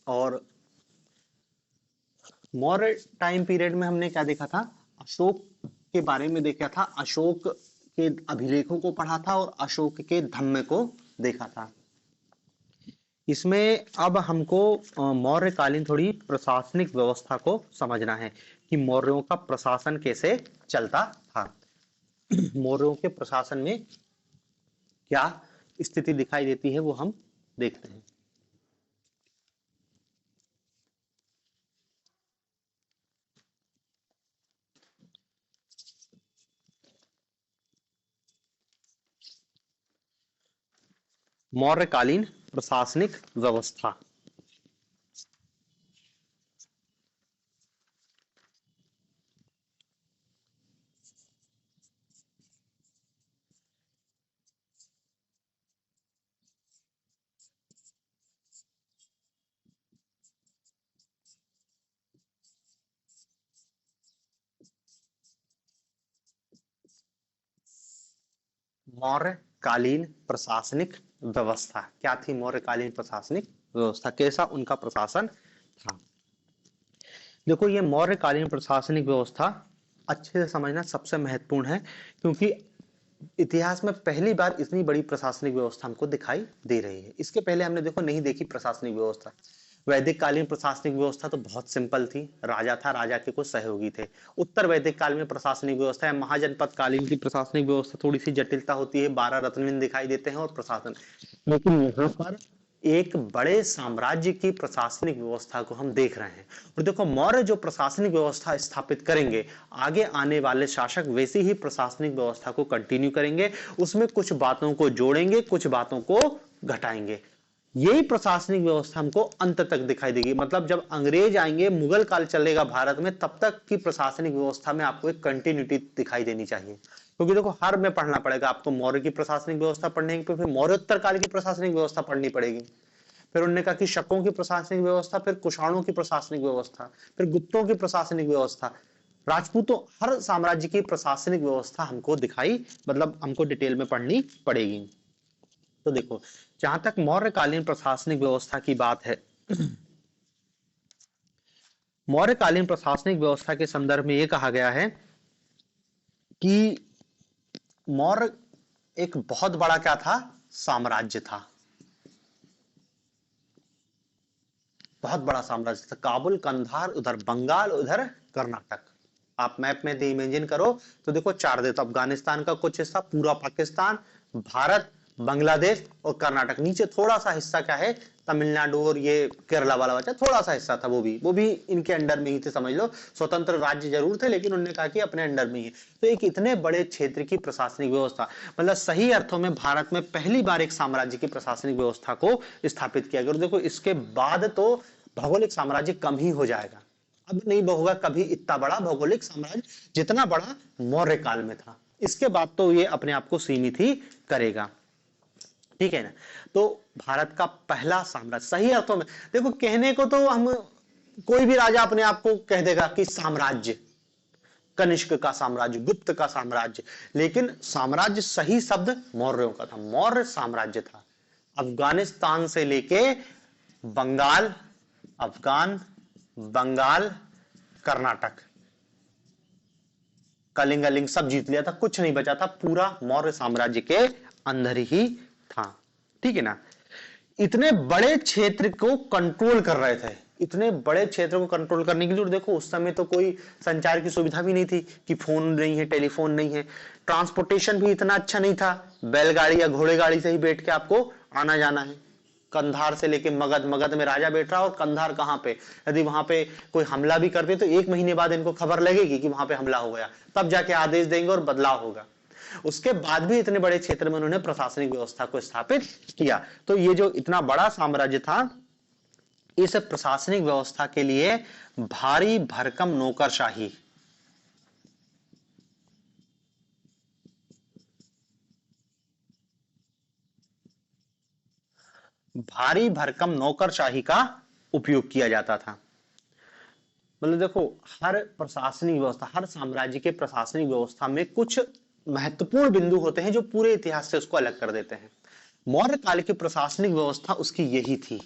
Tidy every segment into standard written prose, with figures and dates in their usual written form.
और Maurya time period में हमने क्या देखा था, अशोक के बारे में देखा था, अशोक के अभिलेखों को पढ़ा था और अशोक के धम्म को देखा था। इसमें अब हमको मौर्यकालीन थोड़ी प्रशासनिक व्यवस्था को समझना है कि मौर्यों का प्रशासन कैसे चलता था। मौर्यों के प्रशासन में क्या स्थिति दिखाई देती है वो हम देखते हैं। मौर्यकालीन प्रशासनिक व्यवस्था। मौर्यकालीन प्रशासनिक व्यवस्था क्या थी? मौर्यकालीन प्रशासनिक व्यवस्था कैसा उनका प्रशासन था? देखो, ये मौर्यकालीन प्रशासनिक व्यवस्था अच्छे से समझना सबसे महत्वपूर्ण है, क्योंकि इतिहास में पहली बार इतनी बड़ी प्रशासनिक व्यवस्था हमको दिखाई दे रही है। इसके पहले हमने देखो नहीं देखी प्रशासनिक व्यवस्था। वैदिक कालीन प्रशासनिक व्यवस्था तो बहुत सिंपल थी, राजा था, राजा के कुछ सहयोगी थे। उत्तर वैदिक काल में प्रशासनिक व्यवस्था है, महाजनपद कालीन की प्रशासनिक व्यवस्था थोड़ी सी जटिलता होती है, 12 रत्नविंद दिखाई देते हैं और प्रशासन। लेकिन यहाँ पर एक बड़े साम्राज्य की प्रशासनिक व्यवस्था को हम देख रहे हैं। और देखो, मौर्य जो प्रशासनिक व्यवस्था स्थापित करेंगे, आगे आने वाले शासक वैसी ही प्रशासनिक व्यवस्था को कंटिन्यू करेंगे, उसमें कुछ बातों को जोड़ेंगे, कुछ बातों को घटाएंगे। यही प्रशासनिक व्यवस्था हमको अंत तक दिखाई देगी। मतलब जब अंग्रेज आएंगे, मुगल काल चलेगा भारत में, तब तक की प्रशासनिक व्यवस्था में आपको एक कंटिन्यूटी दिखाई देनी चाहिए। क्योंकि देखो, हर में पढ़ना पड़ेगा आपको, मौर्य की प्रशासनिक व्यवस्था पढ़ने की, फिर मौर्योत्तर काल की प्रशासनिक व्यवस्था पढ़नी पड़ेगी। फिर उन्होंने कहा कि शकों की प्रशासनिक व्यवस्था, फिर कुषाणों की प्रशासनिक व्यवस्था, फिर गुप्तों की प्रशासनिक व्यवस्था, राजपूतों, हर साम्राज्य की प्रशासनिक व्यवस्था हमको दिखाई, मतलब हमको डिटेल में पढ़नी पड़ेगी। तो देखो, जहां तक मौर्यकालीन प्रशासनिक व्यवस्था की बात है, मौर्यकालीन प्रशासनिक व्यवस्था के संदर्भ में यह कहा गया है कि मौर्य एक बहुत बड़ा क्या था, साम्राज्य था, बहुत बड़ा साम्राज्य था। काबुल, कंधार, उधर बंगाल, उधर कर्नाटक। आप मैप में इमेजिन करो तो देखो, चार देश, अफगानिस्तान का कुछ हिस्सा, पूरा पाकिस्तान, भारत, बांग्लादेश और कर्नाटक। नीचे थोड़ा सा हिस्सा क्या है, तमिलनाडु और ये केरला वाला बचा, थोड़ा सा हिस्सा था, वो भी इनके अंडर में ही थे, समझ लो। स्वतंत्र राज्य जरूर थे, लेकिन उन्होंने कहा कि अपने अंडर में ही। तो एक इतने बड़े क्षेत्र की प्रशासनिक व्यवस्था, मतलब सही अर्थों में भारत में पहली बार एक साम्राज्य की प्रशासनिक व्यवस्था को स्थापित किया गया। देखो, इसके बाद तो भौगोलिक साम्राज्य कम ही हो जाएगा, अब नहीं होगा कभी इतना बड़ा भौगोलिक साम्राज्य जितना बड़ा मौर्य काल में था। इसके बाद तो ये अपने आप को सीमित ही करेगा, ठीक है ना। तो भारत का पहला साम्राज्य सही अर्थों में, देखो कहने को तो हम, कोई भी राजा अपने आप को कह देगा कि साम्राज्य, कनिष्क का साम्राज्य, गुप्त का साम्राज्य, लेकिन साम्राज्य सही शब्द मौर्यों का था, मौर्य साम्राज्य था। अफगानिस्तान से लेके बंगाल, अफगान, बंगाल, कर्नाटक, कलिंग सब जीत लिया था, कुछ नहीं बचा था, पूरा मौर्य साम्राज्य के अंदर ही था, ठीक है ना। इतने बड़े क्षेत्र को कंट्रोल कर रहे थे, इतने बड़े क्षेत्र को कंट्रोल करने के लिए, देखो उस समय तो कोई संचार की सुविधा भी नहीं थी, कि फोन नहीं है, टेलीफोन नहीं है, ट्रांसपोर्टेशन भी इतना अच्छा नहीं था, बैलगाड़ी या घोड़े गाड़ी से ही बैठ के आपको आना जाना है। कंधार से लेके मगध, मगध में राजा बैठ रहा, और कंधार कहां पे, यदि वहां पे कोई हमला भी करते तो 1 महीने बाद इनको खबर लगेगी कि वहां पे हमला हो गया, तब जाके आदेश देंगे और बदलाव होगा। उसके बाद भी इतने बड़े क्षेत्र में उन्होंने प्रशासनिक व्यवस्था को स्थापित किया। तो ये जो इतना बड़ा साम्राज्य था, इस प्रशासनिक व्यवस्था के लिए भारी भरकम नौकरशाही, भारी भरकम नौकरशाही का उपयोग किया जाता था। मतलब देखो, हर प्रशासनिक व्यवस्था, हर साम्राज्य के प्रशासनिक व्यवस्था में कुछ महत्वपूर्ण बिंदु होते हैं जो पूरे इतिहास से उसको अलग कर देते हैं। मौर्य काल की प्रशासनिक व्यवस्था उसकी यही थी,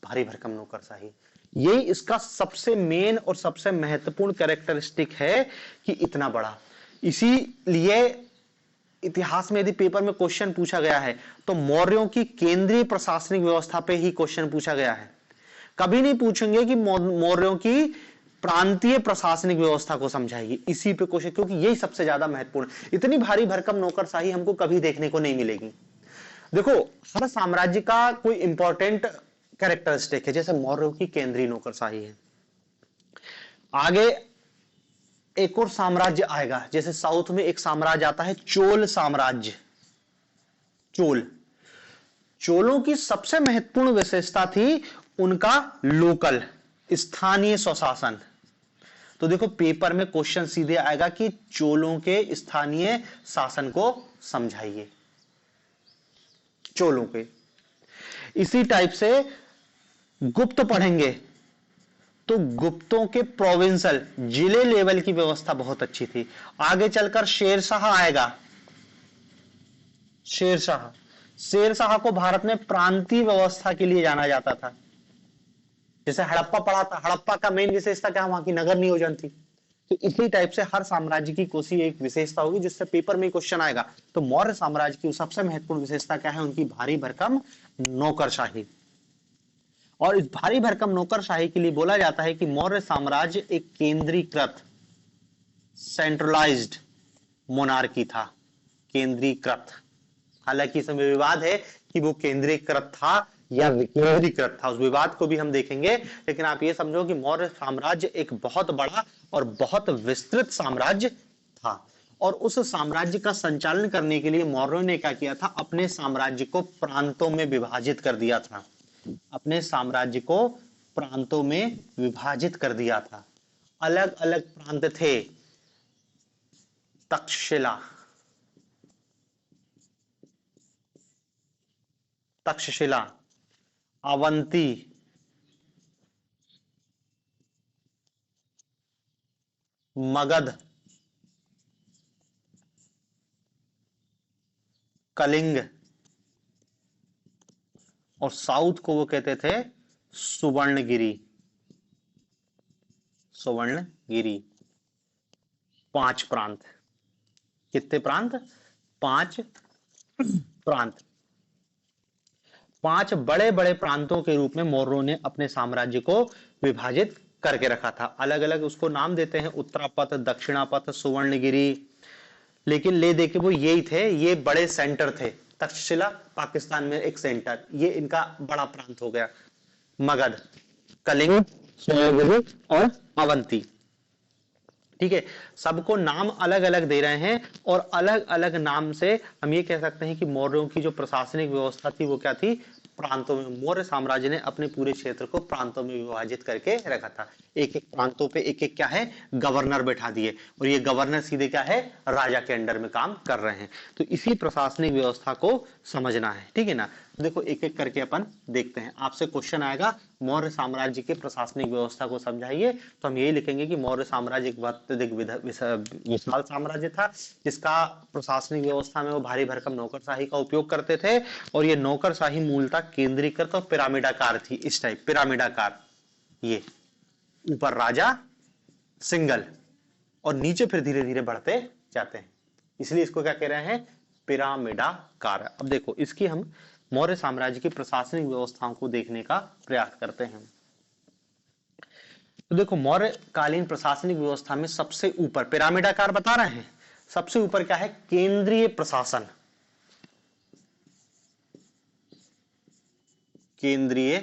भारी भरकम नौकरशाही। यही इसका सबसे मेन और सबसे महत्वपूर्ण कैरेक्टरिस्टिक है कि इतना बड़ा। इसीलिए इतिहास में यदि पेपर में क्वेश्चन पूछा गया है तो मौर्यों की केंद्रीय प्रशासनिक व्यवस्था पे ही क्वेश्चन पूछा गया है। कभी नहीं पूछेंगे कि मौर्यों की प्रांतीय प्रशासनिक व्यवस्था को समझाइए, इसी पे क्वेश्चन, क्योंकि यही सबसे ज्यादा महत्वपूर्ण। इतनी भारी भरकम नौकरशाही हमको कभी देखने को नहीं मिलेगी। देखो, हर साम्राज्य का कोई इंपॉर्टेंट कैरेक्टरिस्टिक है, जैसे मौर्यों की केंद्रीय नौकरशाही है। आगे एक और साम्राज्य आएगा, जैसे साउथ में एक साम्राज्य आता है चोल साम्राज्य। चोलों की सबसे महत्वपूर्ण विशेषता थी उनका लोकल, स्थानीय स्वशासन। तो देखो पेपर में क्वेश्चन सीधे आएगा कि चोलों के स्थानीय शासन को समझाइए, चोलों के। इसी टाइप से गुप्त पढ़ेंगे तो गुप्तों के प्रोविंशियल, जिले लेवल की व्यवस्था बहुत अच्छी थी। आगे चलकर शेरशाह आएगा। शेरशाह को भारत में प्रांतीय व्यवस्था के लिए जाना जाता था। जैसे हड़प्पा पढ़ा था, हड़प्पा का मेन विशेषता क्या, वहां की नगर नियोजन थी। तो इसी टाइप से हर साम्राज्य की कोई एक विशेषता होगी जिससे पेपर में क्वेश्चन आएगा। तो मौर्य साम्राज्य की सबसे महत्वपूर्ण विशेषता क्या है, उनकी भारी भरकम नौकरशाही। और इस भारी भरकम नौकरशाही के लिए बोला जाता है कि मौर्य साम्राज्य एक केंद्रीकृत, सेंट्रलाइज्ड मोनार्की था। केंद्रीकृत, हालांकि इसमें विवाद है कि वो केंद्रीकृत था या विकेंद्रीकृत था, उस विवाद को भी हम देखेंगे। लेकिन आप ये समझो कि मौर्य साम्राज्य एक बहुत बड़ा और बहुत विस्तृत साम्राज्य था। और उस साम्राज्य का संचालन करने के लिए मौर्यों ने क्या किया था, अपने साम्राज्य को प्रांतों में विभाजित कर दिया था। अपने साम्राज्य को प्रांतों में विभाजित कर दिया था। अलग अलग प्रांत थे, तक्षशिला, अवंती, मगध, कलिंग, और साउथ को वो कहते थे सुवर्णगिरी। सुवर्णगिरी। 5 प्रांत। कितने प्रांत? 5 प्रांत। 5 बड़े बड़े प्रांतों के रूप में मौर्यों ने अपने साम्राज्य को विभाजित करके रखा था। अलग अलग उसको नाम देते हैं, उत्तरापथ, दक्षिणापथ, सुवर्णगिरी। लेकिन ले दे के वो यही थे, ये बड़े सेंटर थे। तक्षशिला पाकिस्तान में एक सेंटर, ये इनका बड़ा प्रांत हो गया। मगध, कलिंग, सुवर्णगिरी और अवंती। ठीक है, सबको नाम अलग अलग दे रहे हैं और अलग अलग नाम से हम ये कह सकते हैं कि मौर्यों की जो प्रशासनिक व्यवस्था थी वो क्या थी, प्रांतों में। मौर्य साम्राज्य ने अपने पूरे क्षेत्र को प्रांतों में विभाजित करके रखा था। एक एक प्रांतों पे एक एक क्या है, गवर्नर बैठा दिए, और ये गवर्नर सीधे क्या है, राजा के अंडर में काम कर रहे हैं। तो इसी प्रशासनिक व्यवस्था को समझना है, ठीक है ना। देखो एक एक करके अपन देखते हैं। आपसे क्वेश्चन आएगा मौर्य साम्राज्य के प्रशासनिक व्यवस्था को समझाइए, तो हम यही लिखेंगे कि मौर्य साम्राज्य एक बहुत विशाल साम्राज्य था, जिसका प्रशासनिक व्यवस्था में वो भारी भरकम नौकरशाही का उपयोग करते थे। और ये नौकरशाही मूलतः केंद्रीकृत और पिरामिडाकार थी। इस टाइप पिरामिडाकार, ये ऊपर राजा सिंगल और नीचे फिर धीरे धीरे बढ़ते जाते हैं, इसलिए इसको क्या कह रहे हैं, पिरामिडाकार। अब देखो इसकी हम मौर्य साम्राज्य की प्रशासनिक व्यवस्थाओं को देखने का प्रयास करते हैं। तो देखो मौर्य कालीन प्रशासनिक व्यवस्था में सबसे ऊपर पिरामिडाकार बता रहे हैं, सबसे ऊपर क्या है, केंद्रीय प्रशासन। केंद्रीय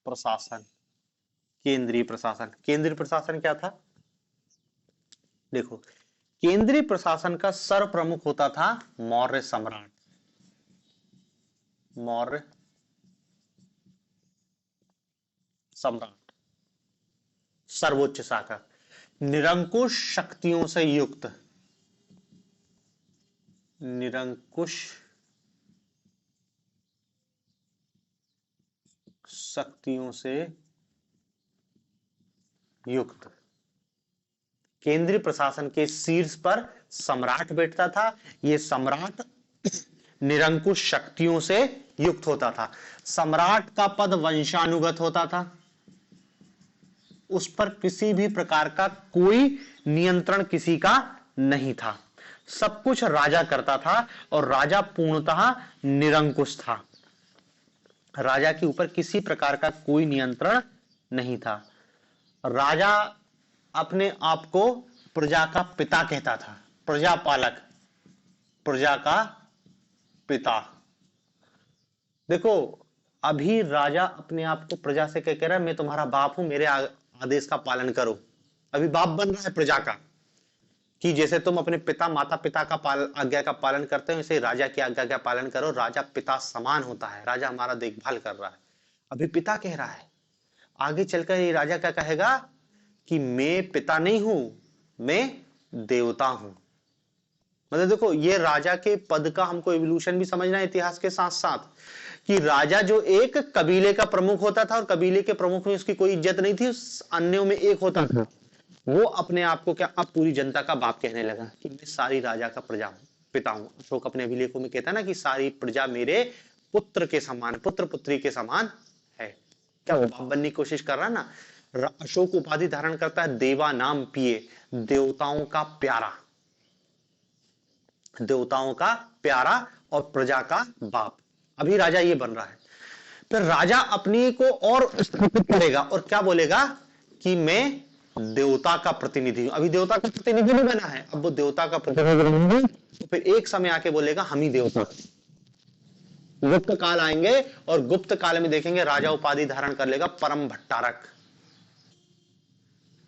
प्रशासन। केंद्रीय प्रशासन, केंद्रीय प्रशासन क्या था, देखो केंद्रीय प्रशासन का सर्व प्रमुख होता था मौर्य सम्राट। मौर्य सम्राट सर्वोच्च शासक, निरंकुश शक्तियों से युक्त, निरंकुश शक्तियों से युक्त। केंद्रीय प्रशासन के शीर्ष पर सम्राट बैठता था। ये सम्राट निरंकुश शक्तियों से युक्त होता था। सम्राट का पद वंशानुगत होता था, उस पर किसी भी प्रकार का कोई नियंत्रण किसी का नहीं था, सब कुछ राजा करता था और राजा पूर्णतः निरंकुश था। राजा के ऊपर किसी प्रकार का कोई नियंत्रण नहीं था। राजा अपने आप को प्रजा का पिता कहता था, प्रजापालक, प्रजा का पिता। देखो, अभी राजा अपने आप को प्रजा से क्या कह रहा है, मैं तुम्हारा बाप हूं, मेरे आदेश का पालन करो। अभी बाप बन रहा है प्रजा का, कि जैसे तुम अपने पिता माता पिता का आज्ञा का पालन करते हो, वैसे राजा की आज्ञा का पालन करो। राजा पिता समान होता है, राजा हमारा देखभाल कर रहा है। अभी पिता कह रहा है, आगे चलकर ये राजा क्या कहेगा कि मैं पिता नहीं हूं, मैं देवता हूं। मतलब देखो, ये राजा के पद का हमको एवोल्यूशन भी समझना है इतिहास के साथ साथ, कि राजा जो एक कबीले का प्रमुख होता था और कबीले के प्रमुख में उसकी कोई इज्जत नहीं थी, उस अन्यों में एक होता था, वो अपने आप को क्या अब पूरी जनता का बाप कहने लगा कि मैं सारी राजा का प्रजा हूं, पिता हूं। अशोक अपने अभिलेखों में कहता है ना कि सारी प्रजा मेरे पुत्र के समान, पुत्र पुत्री के समान है। क्या वो बाप बनने की कोशिश कर रहा है ना। अशोक उपाधि धारण करता है देवा नाम पिए, देवताओं का प्यारा, देवताओं का प्यारा और प्रजा का बाप। अभी राजा ये बन रहा है। फिर राजा अपनी को और स्थापित करेगा और क्या बोलेगा कि मैं देवता का प्रतिनिधि हूं। अभी देवता का प्रतिनिधि नहीं बना है, अब वो देवता का प्रतिनिधि बनेंगे। तो फिर एक समय आके बोलेगा हम ही देवता। गुप्त काल आएंगे और गुप्त काल में देखेंगे राजा उपाधि धारण कर लेगा परम भट्टारक,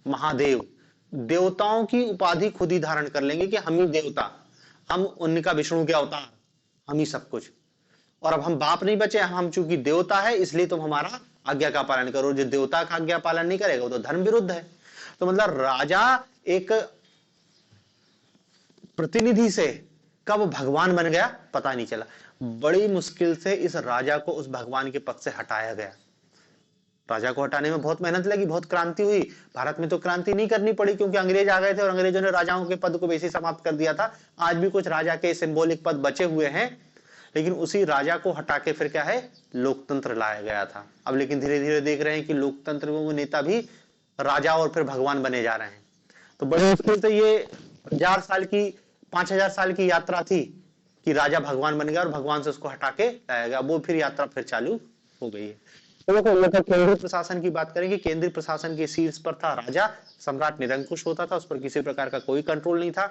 महादेव। देवताओं की उपाधि खुद ही धारण कर लेंगे कि हम ही देवता, हम उनका विष्णु के अवतार, हम ही सब कुछ। और अब हम बाप नहीं बचे, हम चूंकि देवता है इसलिए तुम हमारा आज्ञा का पालन करो। जो देवता का आज्ञा पालन नहीं करेगा वो तो धर्म विरुद्ध है। तो मतलब राजा एक प्रतिनिधि से कब भगवान बन गया पता नहीं चला। बड़ी मुश्किल से इस राजा को उस भगवान के पद से हटाया गया। राजा को हटाने में बहुत मेहनत लगी, बहुत क्रांति हुई। भारत में तो क्रांति नहीं करनी पड़ी क्योंकि अंग्रेज आ गए थे और अंग्रेजों ने राजाओं के पद को वैसे समाप्त कर दिया था। आज भी कुछ राजा के सिंबॉलिक पद बचे हुए हैं, लेकिन उसी राजा को हटा के फिर क्या है, लोकतंत्र लाया गया था। अब लेकिन धीरे धीरे देख रहे हैं कि लोकतंत्र में वो नेता भी राजा और फिर भगवान बने जा रहे हैं। तो बड़ी मुश्किल से ये 1000 साल की 5000 साल की यात्रा थी कि राजा भगवान बन गया और भगवान से उसको हटा के लाया गया। वो फिर यात्रा फिर चालू हो गई है। तो केंद्रीय प्रशासन की बात करेंगे। केंद्रीय प्रशासन के शीर्ष पर था राजा, सम्राट निरंकुश होता था, उस पर किसी प्रकार का कोई कंट्रोल नहीं था।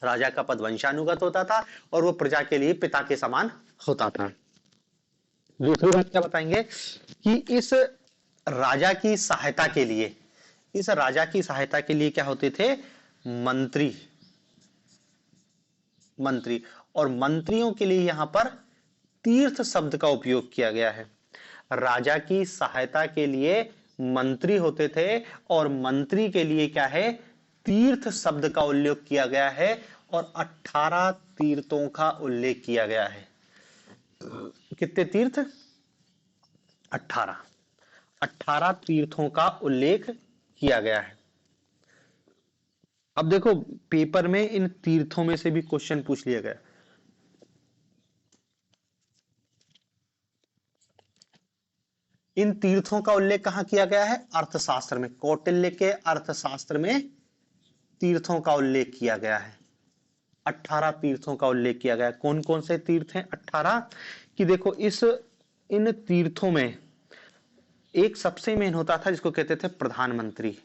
राजा का पद वंशानुगत होता था और वो प्रजा के लिए पिता के समान होता था। दूसरी बात क्या बताएंगे कि इस राजा की सहायता के लिए, इस राजा की सहायता के लिए क्या होते थे, मंत्री। मंत्री, और मंत्रियों के लिए यहां पर तीर्थ शब्द का उपयोग किया गया है। राजा की सहायता के लिए मंत्री होते थे और मंत्री के लिए क्या है, तीर्थ शब्द का उल्लेख किया गया है और 18 तीर्थों का उल्लेख किया गया है। कितने तीर्थ, 18। 18 तीर्थों का उल्लेख किया गया है। अब देखो, पेपर में इन तीर्थों में से भी क्वेश्चन पूछ लिया गया। इन तीर्थों का उल्लेख कहां किया गया है, अर्थशास्त्र में। कौटिल्य के अर्थशास्त्र में तीर्थों का उल्लेख किया गया है। 18 तीर्थों का उल्लेख किया गया है। कौन कौन से तीर्थ हैं 18, कि देखो इन तीर्थों में एक सबसे मेन होता था जिसको कहते थे प्रधानमंत्री।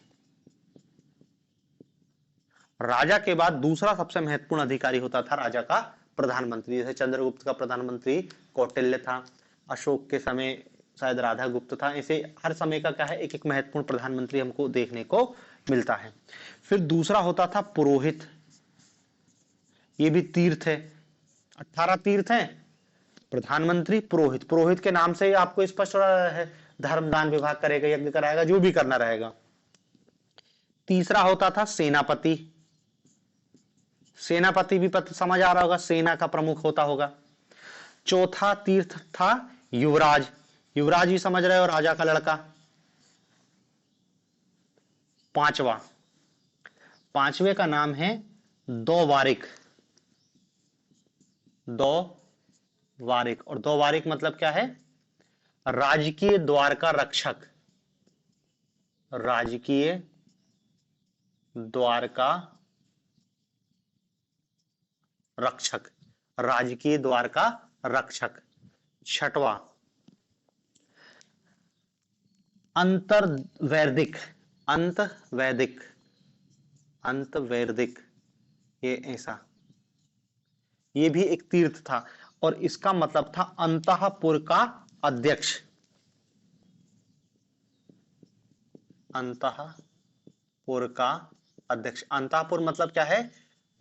राजा के बाद दूसरा सबसे महत्वपूर्ण अधिकारी होता था राजा का प्रधानमंत्री। जैसे चंद्रगुप्त का प्रधानमंत्री कौटिल्य था, अशोक के समय शायद राधा गुप्त था। ऐसे हर समय का क्या है, एक एक महत्वपूर्ण प्रधानमंत्री हमको देखने को मिलता है। फिर दूसरा होता था पुरोहित, ये भी तीर्थ है। 18 तीर्थ हैं, प्रधानमंत्री, पुरोहित। पुरोहित के नाम से आपको स्पष्ट हो रहा है, धर्म दान विभाग करेगा, यज्ञ कराएगा, जो भी करना रहेगा। तीसरा होता था सेनापति। सेनापति भी पद समझ आ रहा होगा, सेना का प्रमुख होता होगा। चौथा तीर्थ था युवराज। युवराज भी समझ रहे हो, राजा का लड़का। पांचवे का नाम है दौवारिक। वारिक। और द्वारिक मतलब क्या है? राजकीय द्वार का रक्षक, राजकीय द्वार का रक्षक, राजकीय द्वार का रक्षक। छठवां, अंतर्वैदिक, अंतवैदिक, अंतवैदिक, ये ऐसा, ये भी एक तीर्थ था और इसका मतलब था अंतःपुर का अध्यक्ष, अंतःपुर का अध्यक्ष। अंतःपुर मतलब क्या है?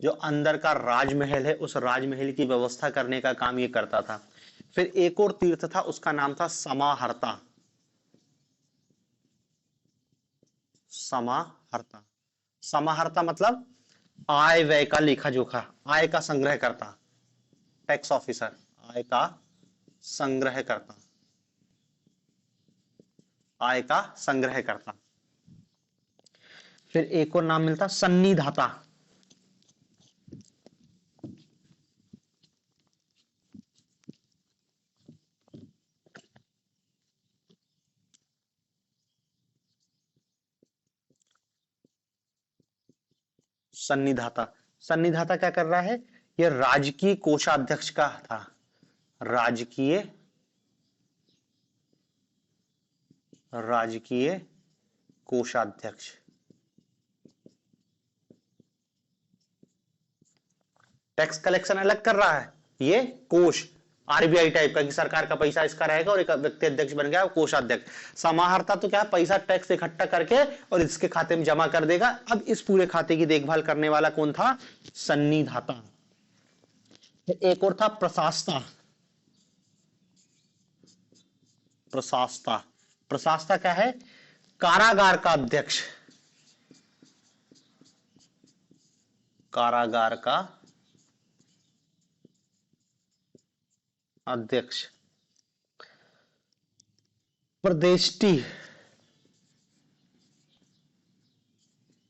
जो अंदर का राजमहल है, उस राजमहल की व्यवस्था करने का काम ये करता था। फिर एक और तीर्थ था, उसका नाम था समाहर्ता, समाहर्ता। समाहर्ता मतलब आय व्यय का लेखा जोखा, आय का संग्रह करता, टैक्स ऑफिसर, आय का संग्रह करता, आय का संग्रह करता। फिर एक और नाम मिलता सन्निधाता, सन्निधाता। सन्निधाता क्या कर रहा है? यह राजकीय कोषाध्यक्ष का था, राजकीय, राजकीय कोषाध्यक्ष। टैक्स कलेक्शन अलग कर रहा है, ये कोष आरबीआई टाइप का कि सरकार का पैसा इसका रहेगा और एक व्यक्ति अध्यक्ष बन गया कोषाध्यक्ष। समाहर्ता तो क्या, पैसा टैक्स इकट्ठा करके और इसके खाते में जमा कर देगा। अब इस पूरे खाते की देखभाल करने वाला कौन था? सन्निधाता। एक और था प्रशासता, प्रशासता। प्रशासता क्या है? कारागार का अध्यक्ष, कारागार का अध्यक्ष। प्रदेष्टि,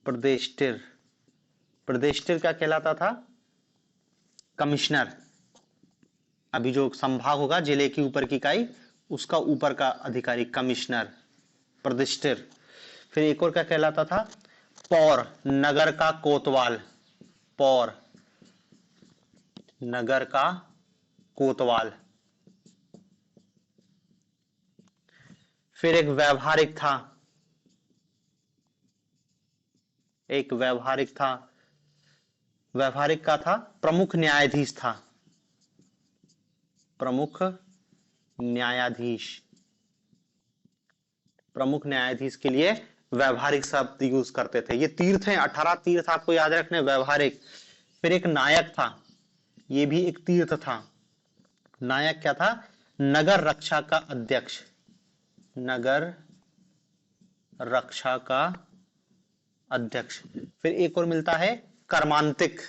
प्रदेष्टिर, प्रदेष्टिर क्या कहलाता था? कमिश्नर। अभी जो संभाग होगा जिले की ऊपर की इकाई, उसका ऊपर का अधिकारी कमिश्नर, प्रदेष्टिर। फिर एक और क्या कहलाता था? पौर, नगर का कोतवाल, पौर, नगर का कोतवाल। फिर एक व्यवहारिक था, एक व्यवहारिक था, व्यवहारिक का था प्रमुख न्यायाधीश था, प्रमुख न्यायाधीश। प्रमुख न्यायाधीश के लिए व्यवहारिक शब्द यूज करते थे। ये तीर्थ हैं, 18 तीर्थ आपको याद रखने, व्यवहारिक। फिर एक नायक था, ये भी एक तीर्थ था। नायक क्या था? नगर रक्षा का अध्यक्ष, नगर रक्षा का अध्यक्ष। फिर एक और मिलता है कर्मांतिक,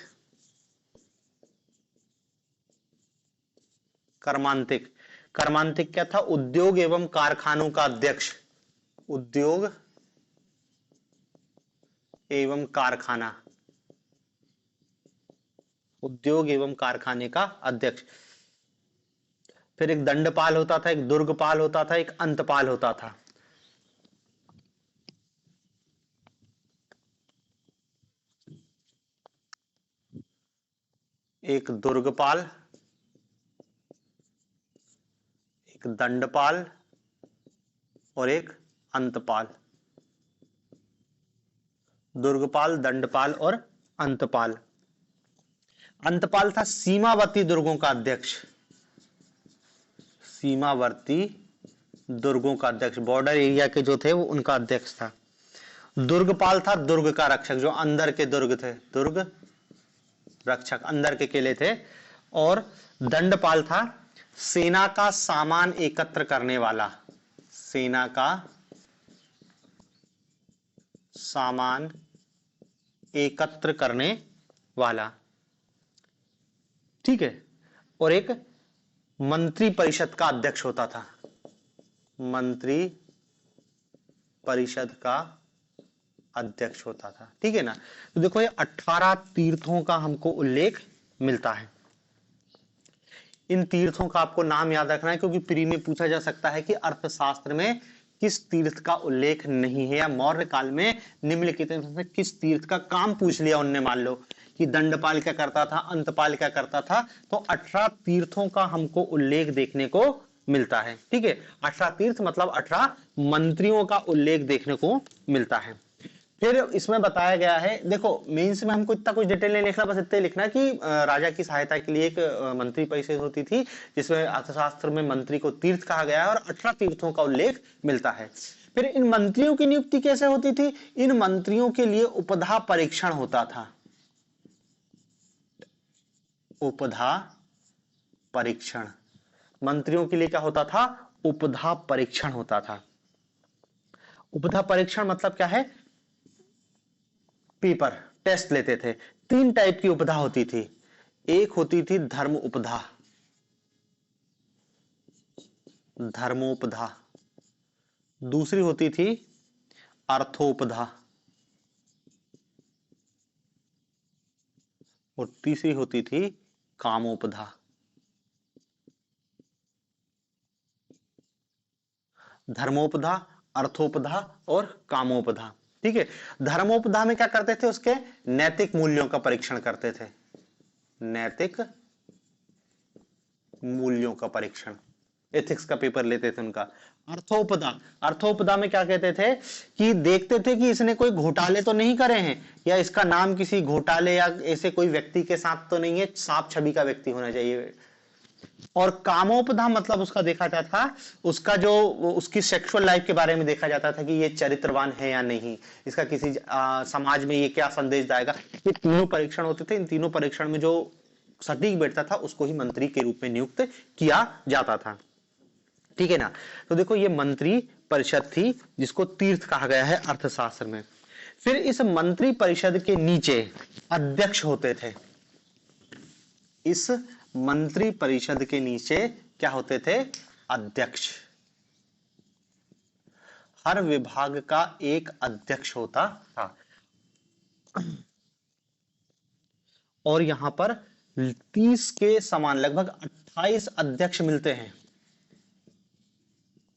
कर्मांतिक। कर्मांतिक क्या था? उद्योग एवं कारखानों का अध्यक्ष, उद्योग एवं कारखाना, उद्योग एवं कारखाने का अध्यक्ष। फिर एक दंडपाल होता था, एक दुर्गपाल होता था, एक अंतपाल होता था। एक दुर्गपाल, एक दंडपाल और एक अंतपाल। दुर्गपाल, दंडपाल और अंतपाल। अंतपाल था सीमावर्ती दुर्गों का अध्यक्ष, सीमावर्ती दुर्गों का अध्यक्ष, बॉर्डर एरिया के जो थे वो उनका अध्यक्ष था। दुर्गपाल था दुर्ग का रक्षक, जो अंदर के दुर्ग थे, दुर्ग रक्षक, अंदर के किले थे। और दंडपाल था सेना का सामान एकत्र करने वाला, सेना का सामान एकत्र करने वाला, ठीक है। और एक मंत्री परिषद का अध्यक्ष होता था, मंत्री परिषद का अध्यक्ष होता था, ठीक है ना। तो देखो ये 18 तीर्थों का हमको उल्लेख मिलता है। इन तीर्थों का आपको नाम याद रखना है, क्योंकि प्री में पूछा जा सकता है कि अर्थशास्त्र में किस तीर्थ का उल्लेख नहीं है, या मौर्य काल में निम्नलिखित में से किस तीर्थ का काम पूछ लिया उनने, मान लो कि दंडपाल क्या करता था, अंतपाल क्या करता था, तो 18 तीर्थों का हमको उल्लेख देखने को मिलता है। ठीक है, 18 तीर्थ मतलब 18 मंत्रियों का उल्लेख देखने को मिलता है। फिर इसमें बताया गया है, देखो मेंस में हमको इतना कुछ डिटेल नहीं लिखना, बस इतना लिखना कि राजा की सहायता के लिए एक मंत्री परिषद होती थी, जिसमें अर्थशास्त्र में मंत्री को तीर्थ कहा गया है और 18 तीर्थों का उल्लेख मिलता है। फिर इन मंत्रियों की नियुक्ति कैसे होती थी? इन मंत्रियों के लिए उपधा परीक्षण होता था। उपधा परीक्षण, मंत्रियों के लिए क्या होता था? उपधा परीक्षण होता था। उपधा परीक्षण मतलब क्या है? पेपर टेस्ट लेते थे। 3 टाइप की उपधा होती थी। एक होती थी धर्म उपधा, धर्मोपधा। दूसरी होती थी अर्थोपधा, और तीसरी होती थी कामोपधा। धर्मोपधा, अर्थोपधा और कामोपधा। ठीक है, धर्मोपधा में क्या करते थे? उसके नैतिक मूल्यों का परीक्षण करते थे, नैतिक मूल्यों का परीक्षण, एथिक्स का पेपर लेते थे उनका। अर्थोपदा, अर्थोपदा में क्या कहते थे कि देखते थे कि इसने कोई घोटाले तो नहीं करे हैं, या इसका नाम किसी घोटाले या ऐसे कोई व्यक्ति के साथ तो नहीं है, साफ छवि का व्यक्ति होना चाहिए। और कामोपधा मतलब उसका देखा जाता था, उसका जो उसकी सेक्सुअल लाइफ के बारे में देखा जाता था कि ये चरित्रवान है या नहीं, इसका किसी समाज में ये क्या संदेश जाएगा। ये तीनों परीक्षण होते थे। इन तीनों परीक्षण में जो सटीक बैठता था उसको ही मंत्री के रूप में नियुक्त किया जाता था। ठीक है ना? तो देखो ये मंत्री परिषद थी जिसको तीर्थ कहा गया है अर्थशास्त्र में। फिर इस मंत्री परिषद के नीचे अध्यक्ष होते थे। इस मंत्री परिषद के नीचे क्या होते थे? अध्यक्ष। हर विभाग का एक अध्यक्ष होता था, और यहां पर 30 के समान लगभग 28 अध्यक्ष मिलते हैं।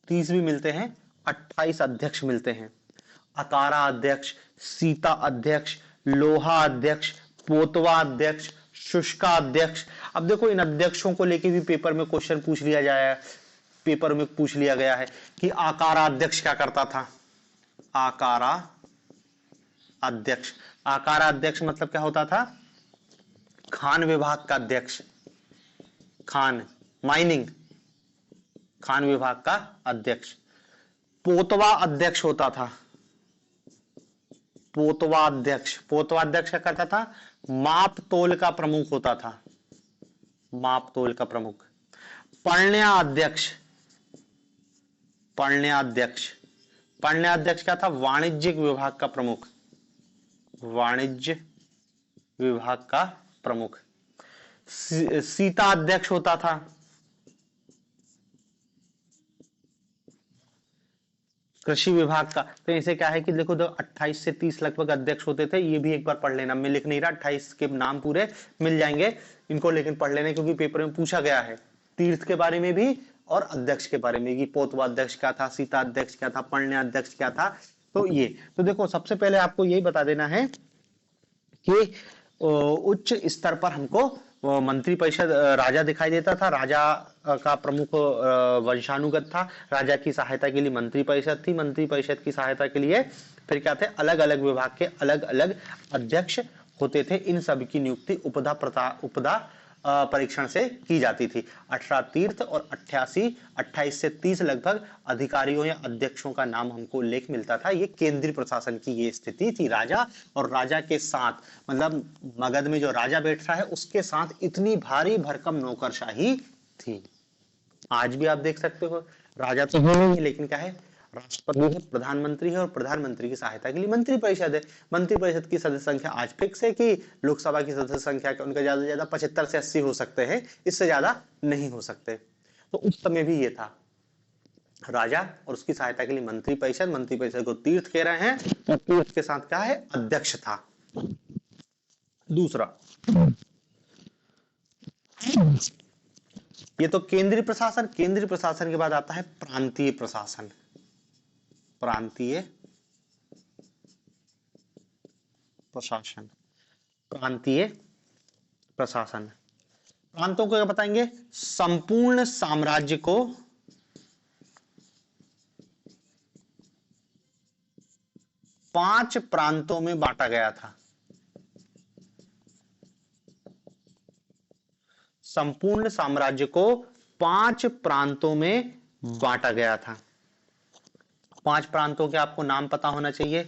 30 भी मिलते हैं, 28 अध्यक्ष मिलते हैं। अकारा अध्यक्ष, सीता अध्यक्ष, लोहा अध्यक्ष, पोतवा अध्यक्ष, शुष्का अध्यक्ष। अब देखो इन अध्यक्षों को लेके भी पेपर में क्वेश्चन पूछ लिया जाए, पेपर में पूछ लिया गया है कि आकारा अध्यक्ष क्या करता था? आकारा अध्यक्ष, आकारा अध्यक्ष मतलब क्या होता था? खान विभाग का अध्यक्ष, खान माइनिंग, खान विभाग का अध्यक्ष। पोतवा अध्यक्ष होता था, पोतवा अध्यक्ष, पोतवा अध्यक्ष क्या करता था? माप तोल का प्रमुख होता था, माप तोल का प्रमुख। पढ़न्या अध्यक्ष, पढ़न्याध्यक्ष, पढ़न्याध्यक्ष क्या था? वाणिज्यिक विभाग का प्रमुख, वाणिज्य विभाग का प्रमुख। सीता अध्यक्ष होता था, कृषि विभाग का। तो इसे क्या है कि देखो 28 से 30 लगभग अध्यक्ष होते थे। ये भी एक बार पढ़ लेना, मैं लिख नहीं रहा, 28 के नाम पूरे मिल जाएंगे इनको, लेकिन पढ़ लेने क्योंकि पेपर में पूछा गया है तीर्थ के बारे में भी और अध्यक्ष के बारे में, कि पोतवा अध्यक्ष क्या था, सीता अध्यक्ष क्या था, पढ़न्या अध्यक्ष क्या था। तो ये तो देखो सबसे पहले आपको यही बता देना है कि उच्च स्तर पर हमको मंत्री परिषद, राजा दिखाई देता था, राजा का प्रमुख वंशानुगत था। राजा की सहायता के लिए मंत्री परिषद थी, मंत्री परिषद की सहायता के लिए फिर क्या थे? अलग अलग विभाग के अलग अलग अध्यक्ष होते थे। इन सब की नियुक्ति उपदा परीक्षण से की जाती थी। 18 तीर्थ और 28 से 30 लगभग अधिकारियों या अध्यक्षों का नाम हमको उल्लेख मिलता था। ये केंद्रीय प्रशासन की ये स्थिति थी। राजा और राजा के साथ, मतलब मगध में जो राजा बैठ रहा है उसके साथ इतनी भारी भरकम नौकरशाही थी। आज भी आप देख सकते हो, राजा तो है नहीं, लेकिन क्या है? राष्ट्रपति है, प्रधानमंत्री है, और प्रधानमंत्री की सहायता के लिए मंत्री परिषद है। मंत्री परिषद की सदस्य संख्या आज फिक्स है कि लोकसभा की सदस्य संख्या उनका ज्यादा से ज्यादा 75 से 80 हो सकते हैं, इससे ज्यादा नहीं हो सकते। तो उस समय भी ये था, राजा और उसकी सहायता के लिए मंत्री परिषद। मंत्री परिषद को तीर्थ कह रहे हैं, तो तीर्थ के साथ क्या है? अध्यक्ष था। दूसरा, ये तो केंद्रीय प्रशासन, केंद्रीय प्रशासन के बाद आता है प्रांतीय प्रशासन। प्रांतीय प्रशासन, प्रांतीय प्रशासन। प्रांतों को क्या बताएंगे? संपूर्ण साम्राज्य को पांच प्रांतों में बांटा गया था। संपूर्ण साम्राज्य को पांच प्रांतों में बांटा गया था। पांच प्रांतों के आपको नाम पता होना चाहिए।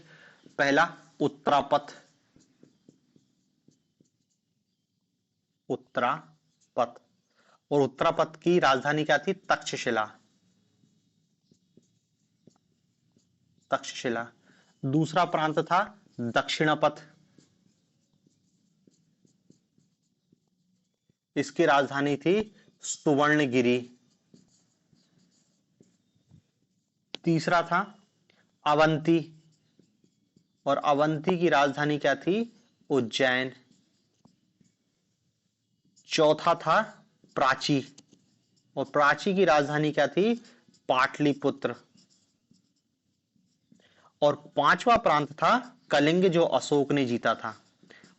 पहला उत्तरापथ, उत्तरापथ, और उत्तरापथ की राजधानी क्या थी? तक्षशिला, तक्षशिला। दूसरा प्रांत था दक्षिणापथ, इसकी राजधानी थी सुवर्णगिरी। तीसरा था अवंती, और अवंती की राजधानी क्या थी? उज्जैन। चौथा था प्राची, और प्राची की राजधानी क्या थी? पाटलिपुत्र। और पांचवा प्रांत था कलिंग, जो अशोक ने जीता था,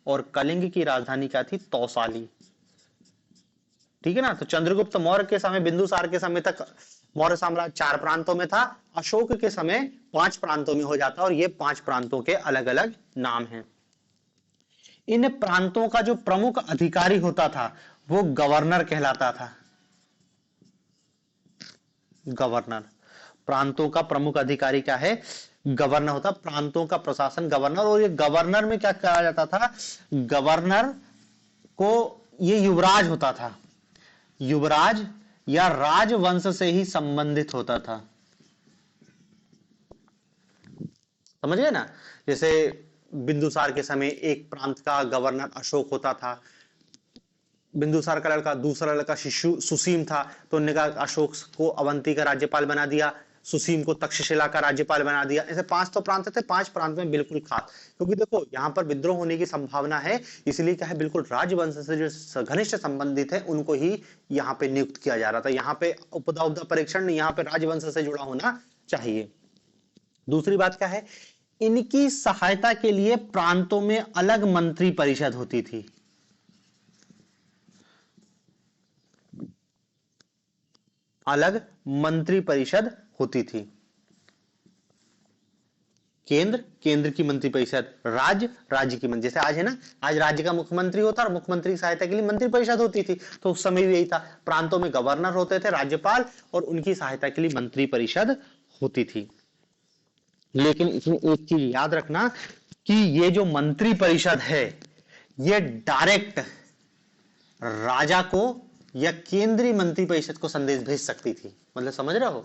और कलिंग की राजधानी क्या थी? तौसाली। ठीक है ना? तो चंद्रगुप्त मौर्य के समय, बिंदुसार के समय तक मौर्य साम्राज्य चार प्रांतों में था, अशोक के समय पांच प्रांतों में हो जाता, और ये पांच प्रांतों के अलग अलग नाम हैं। इन प्रांतों का जो प्रमुख अधिकारी होता था वो गवर्नर कहलाता था। गवर्नर, प्रांतों का प्रमुख अधिकारी क्या है? गवर्नर होता। प्रांतों का प्रशासन गवर्नर, और ये गवर्नर में क्या कहा जाता था? गवर्नर को ये युवराज होता था, युवराज या राजवंश से ही संबंधित होता था। समझ गए ना? जैसे बिंदुसार के समय एक प्रांत का गवर्नर अशोक होता था, बिंदुसार का लड़का, दूसरा लड़का सुसीम था, तो उन्होंने कहा अशोक को अवंती का राज्यपाल बना दिया, सुसीम को तक्षशिला का राज्यपाल बना दिया। ऐसे पांच तो प्रांत थे, पांच प्रांत में बिल्कुल खास, क्योंकि देखो यहाँ पर विद्रोह होने की संभावना है, इसलिए क्या है, बिल्कुल राजवंश से जो घनिष्ठ संबंधित है उनको ही यहाँ पे नियुक्त किया जा रहा था। यहाँ पे उपदा उपदा परीक्षण नहीं, यहाँ पे राजवंश से जुड़ा होना चाहिए। दूसरी बात क्या है? इनकी सहायता के लिए प्रांतों में अलग मंत्री परिषद होती थी। अलग मंत्री परिषद होती थी। केंद्र, केंद्र की मंत्री परिषद, राज्य, राज्य की मंत्री। जैसे आज है ना, आज राज्य का मुख्यमंत्री होता और मुख्यमंत्री की सहायता के लिए मंत्री परिषद होती थी, तो उस समय भी यही था। प्रांतों में गवर्नर होते थे, राज्यपाल, और उनकी सहायता के लिए मंत्री परिषद होती थी। लेकिन इसमें एक चीज याद रखना कि ये जो मंत्री परिषद है ये डायरेक्ट राजा को या केंद्रीय मंत्री परिषद को संदेश भेज सकती थी। मतलब समझ रहे हो?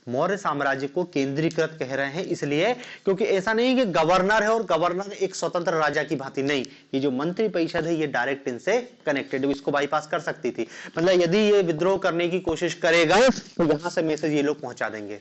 मौर्य साम्राज्य को केंद्रीकृत कह रहे हैं इसलिए क्योंकि ऐसा नहीं कि गवर्नर है और गवर्नर एक स्वतंत्र राजा की भांति, नहीं, ये जो मंत्री परिषद है ये डायरेक्ट इनसे कनेक्टेड, इसको बाईपास कर सकती थी। मतलब यदि ये विद्रोह करने की कोशिश करेगा तो यहां से मैसेज ये लोग पहुंचा देंगे,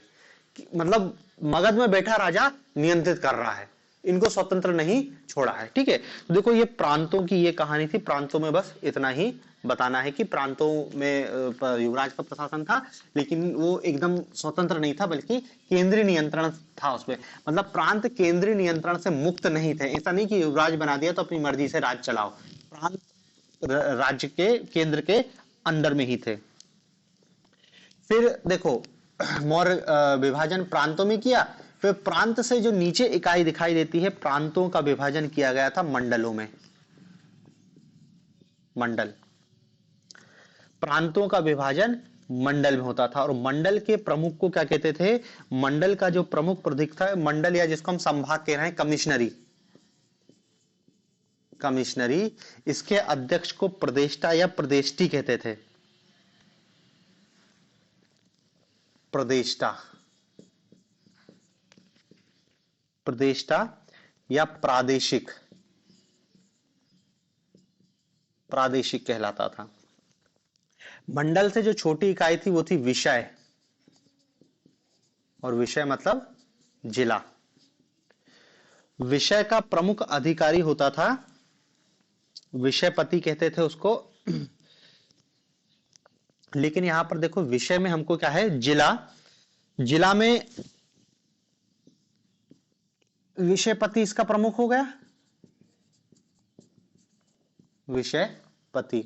मतलब मगध में बैठा राजा नियंत्रित कर रहा है, इनको स्वतंत्र नहीं छोड़ा है। ठीक है, तो देखो ये प्रांतों की ये कहानी थी। प्रांतों में बस इतना ही बताना है कि प्रांतों में युवराज का प्रशासन था, लेकिन वो एकदम स्वतंत्र नहीं था, बल्कि केंद्रीय नियंत्रण था उसमें। मतलब प्रांत केंद्रीय नियंत्रण से मुक्त नहीं थे। ऐसा नहीं कि युवराज बना दिया तो अपनी मर्जी से राज चलाओ, प्रांत राज्य के केंद्र के अंडर में ही थे। फिर देखो मौर्य विभाजन प्रांतों में किया, फिर प्रांत से जो नीचे इकाई दिखाई देती है, प्रांतों का विभाजन किया गया था मंडलों में। मंडल, प्रांतों का विभाजन मंडल में होता था, और मंडल के प्रमुख को क्या कहते थे? मंडल का जो प्रमुख प्रमुख था, मंडल या जिसको हम संभाग कह रहे हैं, कमिश्नरी, कमिश्नरी, इसके अध्यक्ष को प्रदेष्टा या प्रदेष्टी कहते थे। प्रदेष्टा, प्रदेष्टा या प्रादेशिक, प्रादेशिक कहलाता था। मंडल से जो छोटी इकाई थी वो थी विषय, और विषय मतलब जिला। विषय का प्रमुख अधिकारी होता था, विषयपति कहते थे उसको, लेकिन यहां पर देखो विषय में हमको क्या है, जिला, जिला में विषयपति इसका प्रमुख हो गया, विषयपति।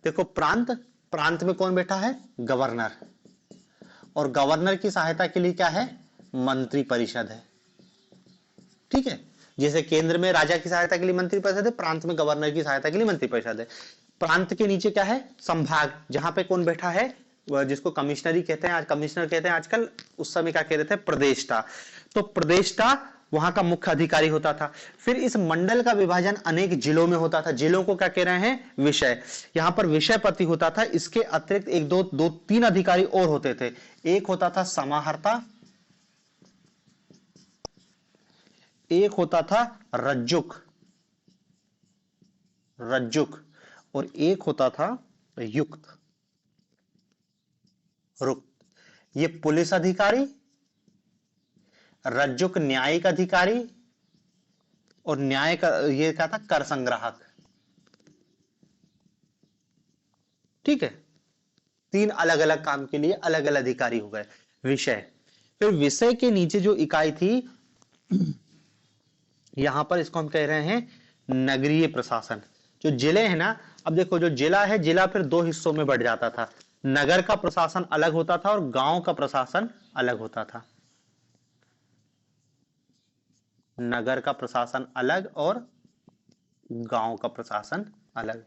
देखो प्रांत, प्रांत में कौन बैठा है, गवर्नर, और गवर्नर की सहायता के लिए क्या है, मंत्री परिषद है। ठीक है, जैसे केंद्र में राजा की सहायता के लिए मंत्री परिषद है, प्रांत में गवर्नर की सहायता के लिए मंत्री परिषद है। प्रांत के नीचे क्या है, संभाग, जहां पे कौन बैठा है, जिसको कमिश्नरी कहते हैं, आज कमिश्नर कहते हैं आजकल, उस समय क्या कहते थे, प्रदेष्टा। तो प्रदेष्टा वहां का मुख्य अधिकारी होता था। फिर इस मंडल का विभाजन अनेक जिलों में होता था, जिलों को क्या कह रहे हैं, विषय। यहां पर विषयपति होता था, इसके अतिरिक्त एक दो तीन अधिकारी और होते थे। एक होता था समाहर्ता, एक होता था रज्जुक, रज्जुक, और एक होता था युक्त, रुक्त। ये पुलिस अधिकारी, रज्जुक न्यायिक अधिकारी, और न्याय का ये क्या था, कर संग्राहक। ठीक है, तीन अलग अलग काम के लिए अलग अलग अधिकारी हो गए। विषय, फिर विषय के नीचे जो इकाई थी, यहां पर इसको हम कह रहे हैं नगरीय प्रशासन। जो जिले हैं ना, अब देखो जो जिला है, जिला फिर दो हिस्सों में बढ़ जाता था, नगर का प्रशासन अलग होता था और गांव का प्रशासन अलग होता था। नगर का प्रशासन अलग और गांव का प्रशासन अलग,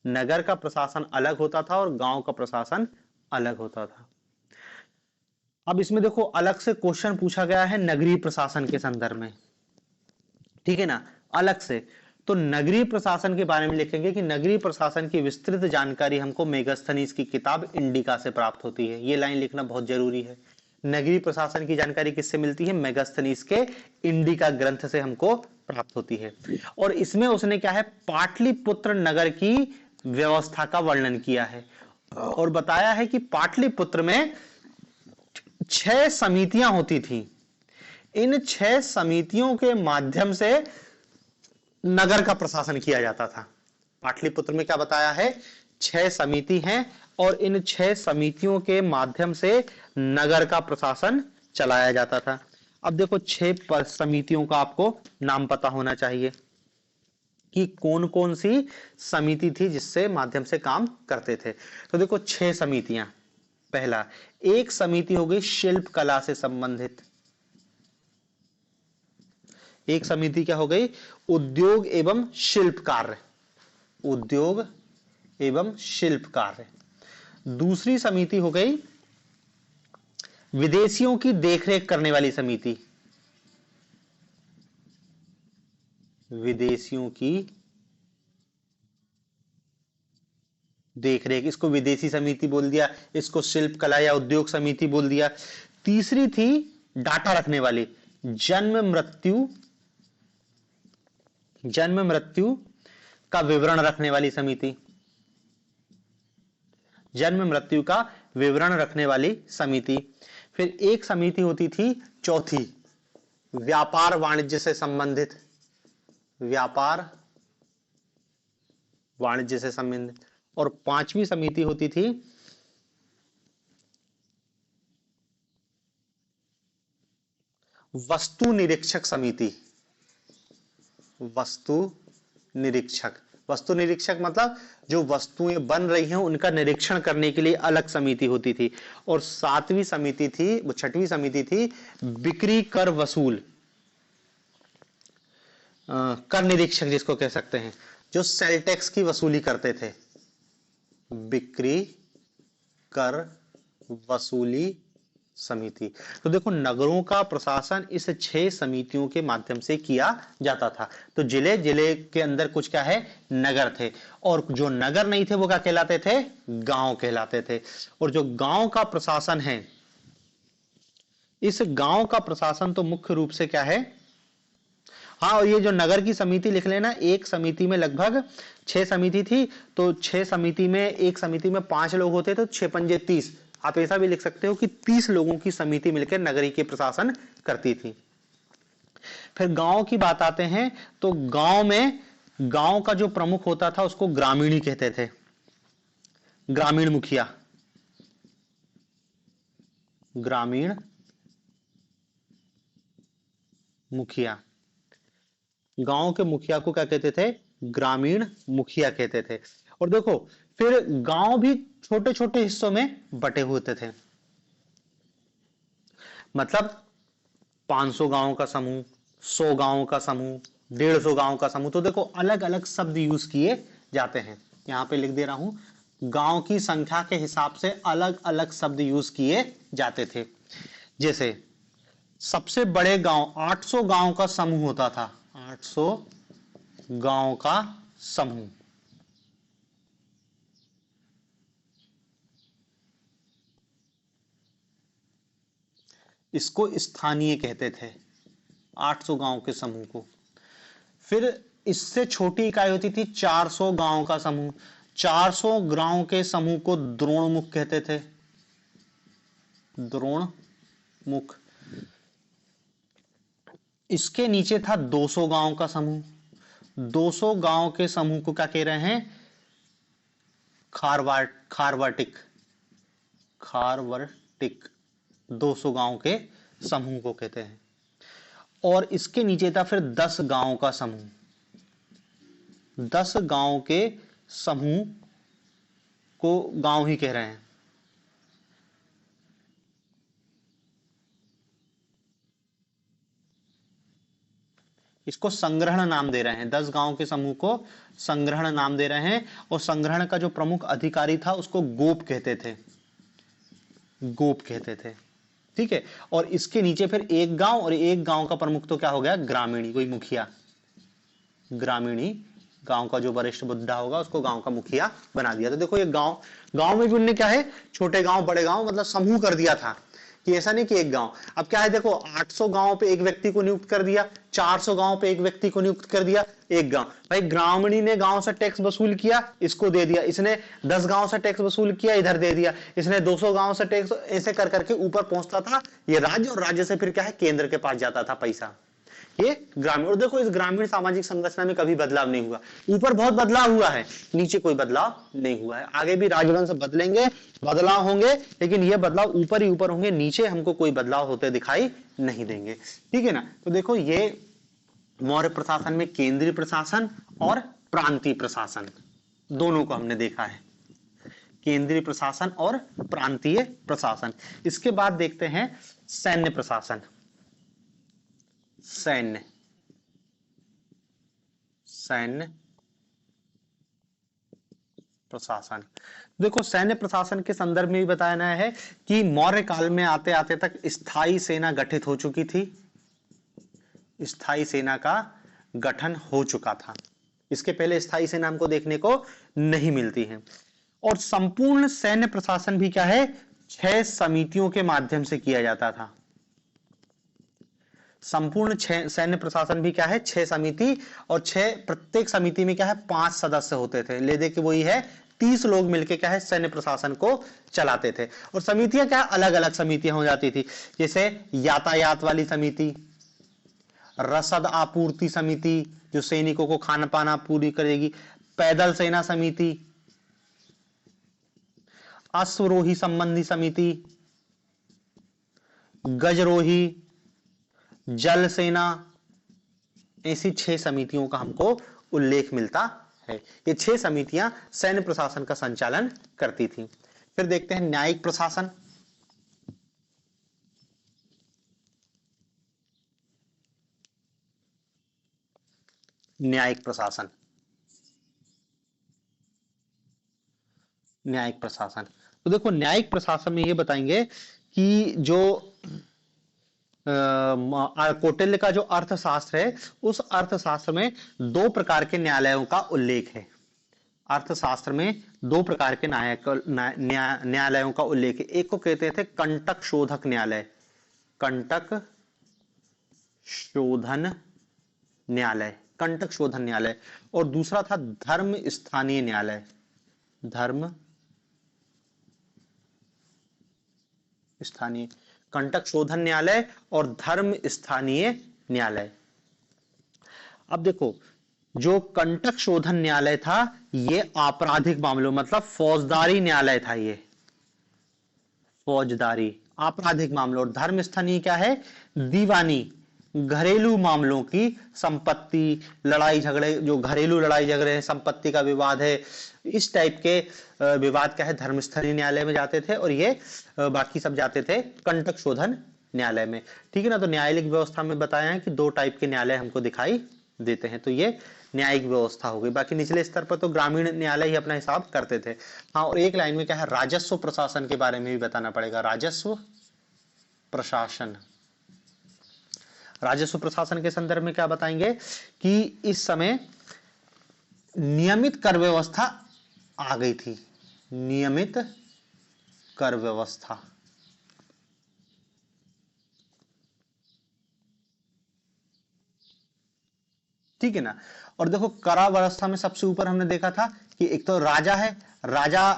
नगर का प्रशासन अलग होता था और गांव का प्रशासन अलग होता था। अब इसमें देखो अलग से क्वेश्चन पूछा गया है नगरीय प्रशासन के संदर्भ में, ठीक है ना, अलग से। तो नगरीय प्रशासन के बारे में लिखेंगे कि नगरीय प्रशासन की विस्तृत जानकारी हमको मेगास्थनीज की किताब इंडिका से प्राप्त होती है। ये लाइन लिखना बहुत जरूरी है। नगरीय प्रशासन की जानकारी किससे मिलती है, मेगास्थनीज के इंडिका ग्रंथ से हमको प्राप्त होती है। और इसमें उसने क्या है, पाटलिपुत्र नगर की व्यवस्था का वर्णन किया है और बताया है कि पाटलिपुत्र में 6 समितियां होती थी। इन 6 समितियों के माध्यम से नगर का प्रशासन किया जाता था। पाटलिपुत्र में क्या बताया है, 6 समिति हैं और इन 6 समितियों के माध्यम से नगर का प्रशासन चलाया जाता था। अब देखो 6 समितियों का आपको नाम पता होना चाहिए कि कौन कौन सी समिति थी जिससे माध्यम से काम करते थे। तो देखो 6 समितियां। पहला, एक समिति हो गई शिल्प कला से संबंधित। एक समिति क्या हो गई, उद्योग एवं शिल्प कार्य, उद्योग एवं शिल्प कार्य। दूसरी समिति हो गई विदेशियों की देखरेख करने वाली समिति, विदेशियों की देखरेख, इसको विदेशी समिति बोल दिया, इसको शिल्प कला या उद्योग समिति बोल दिया। तीसरी थी डाटा रखने वाली, जन्म मृत्यु का विवरण रखने वाली समिति, जन्म मृत्यु का विवरण रखने वाली समिति। फिर एक समिति होती थी चौथी, व्यापार वाणिज्य से संबंधित, व्यापार वाणिज्य से संबंधित। और 5वीं समिति होती थी वस्तु निरीक्षक समिति, वस्तु निरीक्षक। वस्तु निरीक्षक मतलब जो वस्तुएं बन रही हैं उनका निरीक्षण करने के लिए अलग समिति होती थी। और 7वीं समिति थी, वो 6वीं समिति थी बिक्री कर वसूल, कर निरीक्षक जिसको कह सकते हैं, जो सेल टैक्स की वसूली करते थे। बिक्री कर वसूली समिति। तो देखो नगरों का प्रशासन इस 6 समितियों के माध्यम से किया जाता था। तो जिले के अंदर कुछ क्या है, नगर थे, और जो नगर नहीं थे वो क्या कहलाते थे, गांव कहलाते थे। और जो गांव का प्रशासन है, इस गांव का प्रशासन तो मुख्य रूप से क्या है, हाँ, और ये जो नगर की समिति लिख लेना, एक समिति में लगभग 6 समिति थी, तो 6 समिति में, एक समिति में 5 लोग होते, तो 6 पंजे 30। आप ऐसा भी लिख सकते हो कि 30 लोगों की समिति मिलकर नगरी के प्रशासन करती थी। फिर गांव की बात आते हैं, तो गांव में गांव का जो प्रमुख होता था उसको ग्रामीणी कहते थे, ग्रामीण मुखिया। ग्रामीण मुखिया। गांव के मुखिया को क्या कहते थे? ग्रामीण मुखिया कहते थे। और देखो फिर गांव भी छोटे छोटे हिस्सों में बटे होते थे, मतलब 500 गांवों का समूह, 100 गांवों का समूह, 150 गांव का समूह। तो देखो अलग अलग शब्द यूज किए जाते हैं। यहां पे लिख दे रहा हूं, गांव की संख्या के हिसाब से अलग अलग शब्द यूज किए जाते थे। जैसे सबसे बड़े गांव 800 गांव का समूह होता था, 800 गांव का समूह। इसको स्थानीय कहते थे, 800 गांव के समूह को। फिर इससे छोटी इकाई होती थी 400 गांव का समूह। 400 गांव के समूह को द्रोणमुख कहते थे, द्रोणमुख। इसके नीचे था 200 गांव का समूह। 200 गांव के समूह को क्या कह रहे हैं? खारवाटिक, खारवर्टिक 200 गांव के समूह को कहते हैं। और इसके नीचे था फिर 10 गांव का समूह। 10 गांव के समूह को गांव ही कह रहे हैं। इसको संग्रहण नाम दे रहे हैं, 10 गांव के समूह को संग्रहण नाम दे रहे हैं। और संग्रहण का जो प्रमुख अधिकारी था उसको गोप कहते थे, गोप कहते थे। ठीक है। और इसके नीचे फिर एक गांव, और एक गांव का प्रमुख तो क्या हो गया? ग्रामीणी, कोई मुखिया। ग्रामीणी, गांव का जो वरिष्ठ बुद्धा होगा उसको गांव का मुखिया बना दिया। तो देखो ये गांव, गांव में भी उन्होंने क्या है, छोटे गांव बड़े गांव मतलब समूह कर दिया था, कि ऐसा नहीं कि एक गांव। अब क्या है देखो, 800 गांव पे एक व्यक्ति को नियुक्त कर दिया, 400 गांव पे एक व्यक्ति को नियुक्त कर दिया, एक गांव। भाई ग्रामीणी ने गांव से टैक्स वसूल किया, इसको दे दिया। इसने 10 गांव से टैक्स वसूल किया, इधर दे दिया। इसने 200 गांव से टैक्स, ऐसे कर करके ऊपर पहुंचता था ये राज्य, और राज्य से फिर क्या है, केंद्र के पास जाता था पैसा। ये ग्रामीण। और देखो इस ग्रामीण सामाजिक संरचना में कभी बदलाव नहीं हुआ। ऊपर बहुत बदलाव हुआ है, नीचे कोई बदलाव नहीं हुआ है। आगे भी राजवंश बदलेंगे, बदलाव होंगे, लेकिन ये बदलाव ऊपर ही ऊपर होंगे, नीचे हमको कोई बदलाव होते दिखाई नहीं देंगे। ठीक है ना। तो देखो ये मौर्य प्रशासन में केंद्रीय प्रशासन और प्रांतीय प्रशासन दोनों को हमने देखा है, केंद्रीय प्रशासन और प्रांतीय प्रशासन। इसके बाद देखते हैं सैन्य प्रशासन। सैन्य, सैन्य प्रशासन। देखो सैन्य प्रशासन के संदर्भ में भी बताया है कि मौर्य काल में आते आते तक स्थायी सेना गठित हो चुकी थी, स्थायी सेना का गठन हो चुका था। इसके पहले स्थायी सेना हमको देखने को नहीं मिलती है। और संपूर्ण सैन्य प्रशासन भी क्या है, 6 समितियों के माध्यम से किया जाता था। संपूर्ण सैन्य प्रशासन भी क्या है, 6 समिति, और 6, प्रत्येक समिति में क्या है, 5 सदस्य होते थे। ले दे के वही है 30 लोग मिलके क्या है, सैन्य प्रशासन को चलाते थे। और समितियां क्या अलग अलग समितियां हो जाती थी, जैसे यातायात वाली समिति, रसद आपूर्ति समिति जो सैनिकों को खाना पाना पूरी करेगी, पैदल सेना समिति, अश्वरोही संबंधी समिति, गजरोही, जल सेना, ऐसी 6 समितियों का हमको उल्लेख मिलता है। ये 6 समितियां सैन्य प्रशासन का संचालन करती थी। फिर देखते हैं न्यायिक प्रशासन। न्यायिक प्रशासन, न्यायिक प्रशासन। तो देखो न्यायिक प्रशासन में ये बताएंगे कि जो कौटिल्य का जो अर्थशास्त्र है, उस अर्थशास्त्र में 2 प्रकार के न्यायालयों का उल्लेख है। अर्थशास्त्र में 2 प्रकार के न्यायालयों का उल्लेख है। एक को कहते थे कंटक शोधक न्यायालय, कंटक शोधन न्यायालय, कंटक शोधन न्यायालय। और दूसरा था धर्म स्थानीय न्यायालय, धर्म स्थानीय, कंटक शोधन न्यायालय और धर्म स्थानीय न्यायालय। अब देखो जो कंटक शोधन न्यायालय था ये आपराधिक मामलों मतलब फौजदारी न्यायालय था, ये फौजदारी आपराधिक मामलों, और धर्म स्थानीय क्या है, दीवानी घरेलू मामलों की, संपत्ति लड़ाई झगड़े, जो घरेलू लड़ाई झगड़े हैं, संपत्ति का विवाद है, इस टाइप के विवाद क्या है धर्म स्थलीय न्यायालय में जाते थे, और ये बाकी सब जाते थे कंटक शोधन न्यायालय में। ठीक है ना। तो न्यायालयिक व्यवस्था में बताया है कि दो टाइप के न्यायालय हमको दिखाई देते हैं, तो ये न्यायिक व्यवस्था हो गई। बाकी निचले स्तर पर तो ग्रामीण न्यायालय ही अपना हिसाब करते थे। हाँ, और एक लाइन में क्या है, राजस्व प्रशासन के बारे में भी बताना पड़ेगा। राजस्व प्रशासन, राजस्व प्रशासन के संदर्भ में क्या बताएंगे कि इस समय नियमित कर व्यवस्था आ गई थी, नियमित कर व्यवस्था। ठीक है ना। और देखो करा व्यवस्था में सबसे ऊपर हमने देखा था कि एक तो राजा है, राजा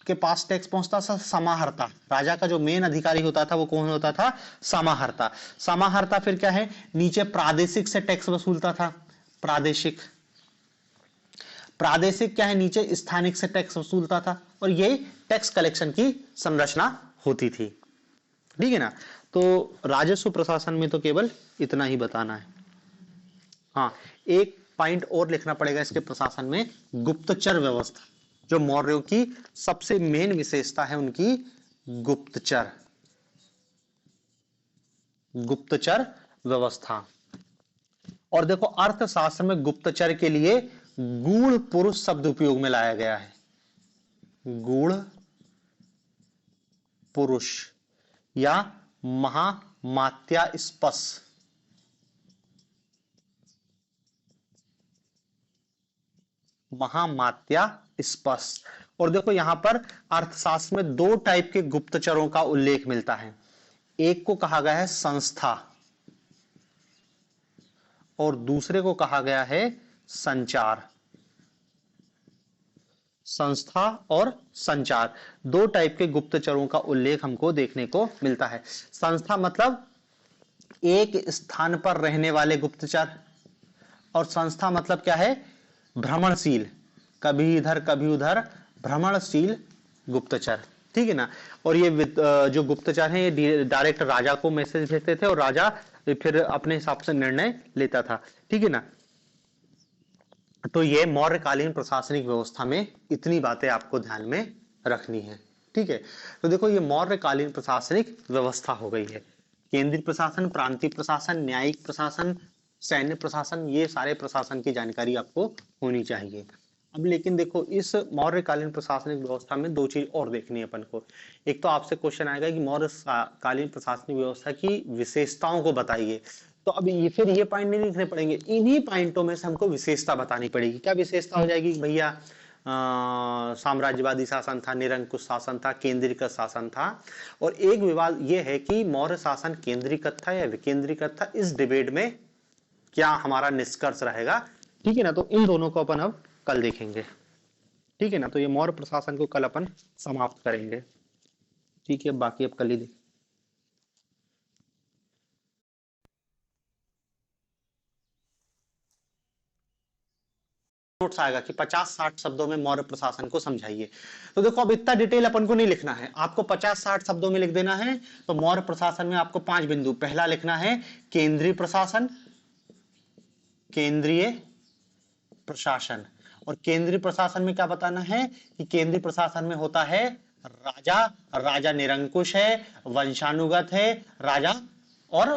के पास टैक्स पहुंचता था समाहर्ता, राजा का जो मेन अधिकारी होता था वो कौन होता था, समाहर्ता। समाहर्ता फिर क्या है, नीचे प्रादेशिक से टैक्स वसूलता था, प्रादेशिक। प्रादेशिक क्या है, नीचे स्थानिक से टैक्स वसूलता था, और ये टैक्स कलेक्शन की संरचना होती थी। ठीक है ना। तो राजस्व प्रशासन में तो केवल इतना ही बताना है। हाँ, एक पॉइंट और लिखना पड़ेगा इसके प्रशासन में, गुप्तचर व्यवस्था, जो मौर्यों की सबसे मेन विशेषता है उनकी गुप्तचर, गुप्तचर व्यवस्था। और देखो अर्थशास्त्र में गुप्तचर के लिए गूढ़ पुरुष शब्द उपयोग में लाया गया है, गूढ़ पुरुष या महामात्यास्पश, महामात्यास्पश। और देखो यहां पर अर्थशास्त्र में दो टाइप के गुप्तचरों का उल्लेख मिलता है, एक को कहा गया है संस्था और दूसरे को कहा गया है संचार। संस्था और संचार, दो टाइप के गुप्तचरों का उल्लेख हमको देखने को मिलता है। संस्था मतलब एक स्थान पर रहने वाले गुप्तचर, और संस्था मतलब क्या है, भ्रमणशील, कभी इधर कभी उधर, भ्रमणशील गुप्तचर। ठीक है ना। और ये जो गुप्तचर हैं ये डायरेक्ट राजा को मैसेज भेजते थे और राजा फिर अपने हिसाब से निर्णय लेता था। ठीक है ना। तो ये मौर्यकालीन प्रशासनिक व्यवस्था में इतनी बातें आपको ध्यान में रखनी है। ठीक है। तो देखो ये मौर्यकालीन प्रशासनिक व्यवस्था हो गई है, केंद्रीय प्रशासन, प्रांतीय प्रशासन, न्यायिक प्रशासन, सैन्य प्रशासन, ये सारे प्रशासन की जानकारी आपको होनी चाहिए। अब लेकिन देखो इस मौर्यकालीन प्रशासनिक व्यवस्था में दो चीज और देखनी है अपन को। एक तो आपसे क्वेश्चन आएगा कि मौर्यकालीन प्रशासनिक व्यवस्था की विशेषताओं को बताइए, तो अब ये फिर ये पॉइंट नहीं लिखने पड़ेंगे, इन्हीं पॉइंटों में से हमको विशेषता बतानी पड़ेगी। क्या विशेषता हो जाएगी भैया, साम्राज्यवादी शासन था, निरंकुश शासन था, केंद्रीकृत शासन था। और एक विवाद ये है कि मौर्य शासन केंद्रीकृत था या विकेंद्रीकृत था, इस डिबेट में क्या हमारा निष्कर्ष रहेगा। ठीक है ना। तो इन दोनों को अपन अब कल देखेंगे। ठीक है ना। तो ये मौर्य प्रशासन को कल अपन समाप्त करेंगे। ठीक है, बाकी अब कल ही देखेंगे। नोट्स आएगा कि 50-60 शब्दों में मौर्य प्रशासन को समझाइए। तो देखो अब इतना डिटेल अपन को नहीं लिखना है, आपको 50-60 शब्दों में लिख देना है। तो मौर्य प्रशासन में आपको 5 बिंदु, पहला लिखना है केंद्रीय प्रशासन, केंद्रीय प्रशासन। और केंद्रीय प्रशासन में क्या बताना है कि केंद्रीय प्रशासन में होता है राजा, राजा निरंकुश है, वंशानुगत है राजा, और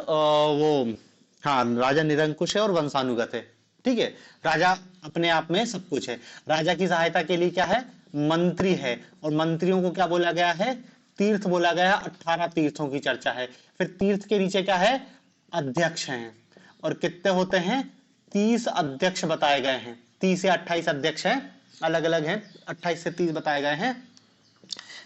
वो हाँ राजा निरंकुश है और वंशानुगत है। ठीक है। राजा अपने आप में सब कुछ है। राजा की सहायता के लिए क्या है, मंत्री है, और मंत्रियों को क्या बोला गया है, तीर्थ बोला गया है। 18 तीर्थों की चर्चा है। फिर तीर्थ के नीचे क्या है, अध्यक्ष हैं, और कितने होते हैं, 30 अध्यक्ष बताए गए हैं। 30 या 28 अध्यक्ष हैं, अलग अलग हैं, 28 से 30 बताए गए हैं।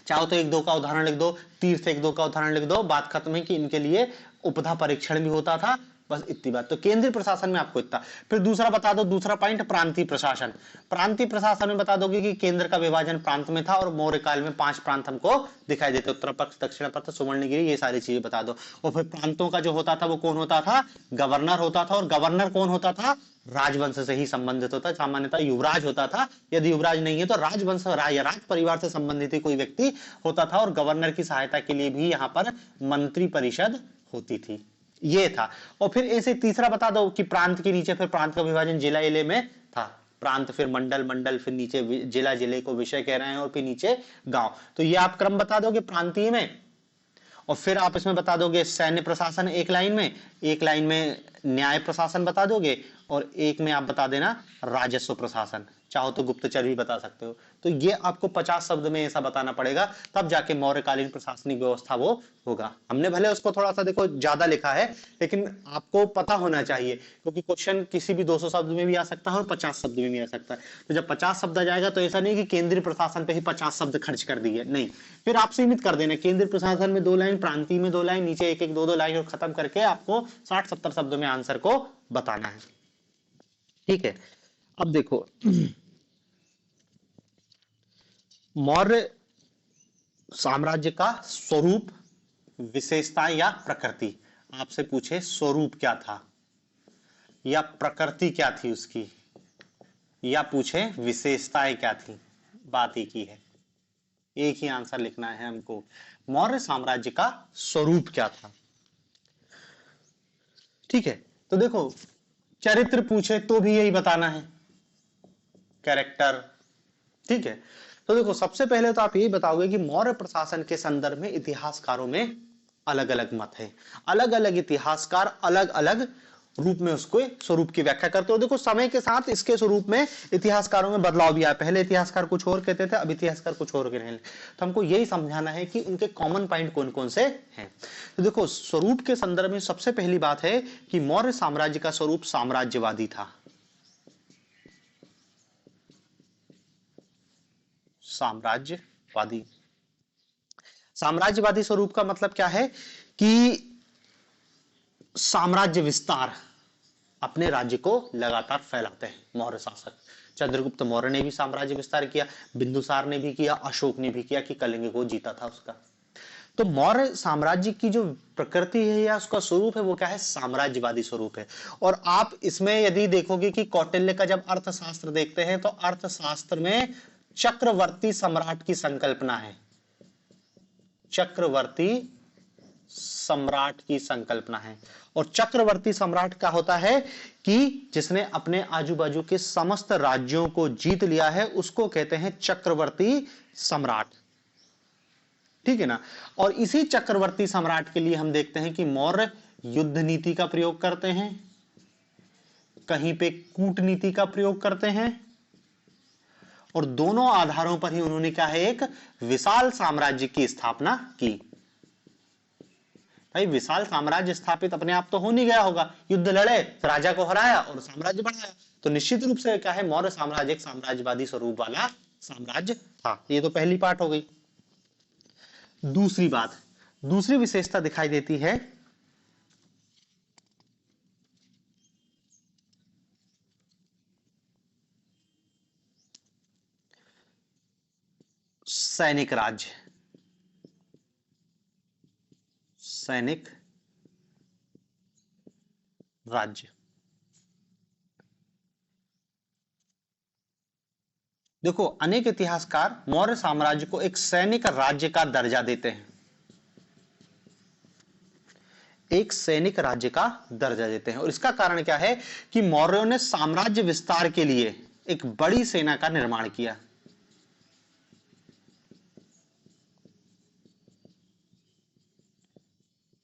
चाहो तो 1-2 का उदाहरण लिख दो, तीर्थ 1-2 का उदाहरण लिख दो, बात खत्म है कि इनके लिए उपधा परीक्षण भी होता था, बस इतनी बात। तो केंद्रीय प्रशासन में आपको इतना। फिर दूसरा बता दो, दूसरा पॉइंट प्रांतीय प्रशासन। प्रांतीय प्रशासन में बता दोगे कि केंद्र का विभाजन प्रांत में था और मौर्य काल में 5 प्रांत हमको दिखाई देते, उत्तर पक्ष, दक्षिण पक्ष, सुवर्णगिरी, ये सारी चीजें बता दो। और फिर प्रांतों का जो होता था वो कौन होता था, गवर्नर होता था। और गवर्नर कौन होता था, राजवंश से ही संबंधित होता है, सामान्यतः युवराज होता था, यदि युवराज नहीं है तो राजवंश या राज परिवार से संबंधित ही कोई व्यक्ति होता था। और गवर्नर की सहायता के लिए भी यहाँ पर मंत्री परिषद होती थी, ये था। और फिर ऐसे तीसरा बता दो कि प्रांत के नीचे फिर प्रांत का विभाजन जिला इले में था, प्रांत फिर मंडल, मंडल फिर नीचे जिला, जिले को विषय कह रहे हैं, और फिर नीचे गांव। तो ये आप क्रम बता दोगे प्रांतीय में। और फिर आप इसमें बता दोगे सैन्य प्रशासन एक लाइन में, एक लाइन में न्याय प्रशासन बता दोगे, और एक में आप बता देना राजस्व प्रशासन, चाहो तो गुप्तचर भी बता सकते हो। तो ये आपको 50 शब्द में ऐसा बताना पड़ेगा, तब जाके मौर्यकालीन प्रशासनिक व्यवस्था वो होगा। हमने भले उसको थोड़ा सा देखो ज्यादा लिखा है, लेकिन आपको पता होना चाहिए, क्योंकि क्वेश्चन किसी भी 200 शब्द में भी आ सकता है और 50 शब्द में भी आ सकता है। तो जब 50 शब्द आ जाएगा तो ऐसा नहीं कि केंद्रीय प्रशासन पे ही 50 शब्द खर्च कर दिए, नहीं, फिर आप सीमित कर देना, केंद्रीय प्रशासन में 2 लाइन, प्रांतीय में 2 लाइन, नीचे 1-1, 2-2 लाइन, और खत्म करके आपको 60-70 शब्द में आंसर को बताना है। ठीक है, अब देखो मौर्य साम्राज्य का स्वरूप, विशेषता या प्रकृति। आपसे पूछे स्वरूप क्या था या प्रकृति क्या थी उसकी, या पूछे विशेषताएं क्या थी, बात एक ही है, एक ही आंसर लिखना है हमको। मौर्य साम्राज्य का स्वरूप क्या था। ठीक है, तो देखो चरित्र पूछे तो भी यही बताना है, कैरेक्टर। ठीक है, तो देखो सबसे पहले तो आप यही बताओगे कि मौर्य प्रशासन के संदर्भ में इतिहासकारों में अलग अलग मत है, अलग अलग इतिहासकार अलग अलग रूप में उसको स्वरूप की व्याख्या करते हो। देखो समय के साथ इसके स्वरूप में इतिहासकारों में बदलाव भी आया, पहले इतिहासकार कुछ और कहते थे, अब इतिहासकार कुछ और कह रहे हैं। तो हमको यही समझाना है कि उनके कॉमन पॉइंट कौन कौन से हैं। तो देखो स्वरूप के संदर्भ में सबसे पहली बात है कि मौर्य साम्राज्य का स्वरूप साम्राज्यवादी था। साम्राज्यवादी, साम्राज्यवादी स्वरूप का मतलब क्या है कि साम्राज्य विस्तार, अपने राज्य को लगातार फैलाते हैं मौर्य शासक। चंद्रगुप्त मौर्य ने भी साम्राज्य विस्तार किया, बिंदुसार ने भी किया, अशोक ने भी किया कि कलिंग को जीता था उसका। तो मौर्य साम्राज्य की जो प्रकृति है या उसका स्वरूप है वो क्या है, साम्राज्यवादी स्वरूप है। और आप इसमें यदि देखोगे कि कौटिल्य का जब अर्थशास्त्र देखते हैं तो अर्थशास्त्र में चक्रवर्ती सम्राट की संकल्पना है, चक्रवर्ती सम्राट की संकल्पना है। और चक्रवर्ती सम्राट क्या होता है कि जिसने अपने आजू बाजू के समस्त राज्यों को जीत लिया है उसको कहते हैं चक्रवर्ती सम्राट। ठीक है ना। और इसी चक्रवर्ती सम्राट के लिए हम देखते हैं कि मौर्य युद्ध नीति का प्रयोग करते हैं, कहीं पे कूटनीति का प्रयोग करते हैं, और दोनों आधारों पर ही उन्होंने क्या है, एक विशाल साम्राज्य की स्थापना की। भाई विशाल साम्राज्य स्थापित अपने आप तो हो नहीं गया होगा, युद्ध लड़े, राजा को हराया और साम्राज्य बढ़ाया। तो निश्चित रूप से क्या है, मौर्य साम्राज्य एक साम्राज्यवादी स्वरूप वाला साम्राज्य था। ये तो पहली पार्ट हो गई। दूसरी बात, दूसरी विशेषता दिखाई देती है सैनिक राज्य, सैनिक राज्य। देखो अनेक इतिहासकार मौर्य साम्राज्य को एक सैनिक राज्य का दर्जा देते हैं, एक सैनिक राज्य का दर्जा देते हैं। और इसका कारण क्या है कि मौर्यों ने साम्राज्य विस्तार के लिए एक बड़ी सेना का निर्माण किया।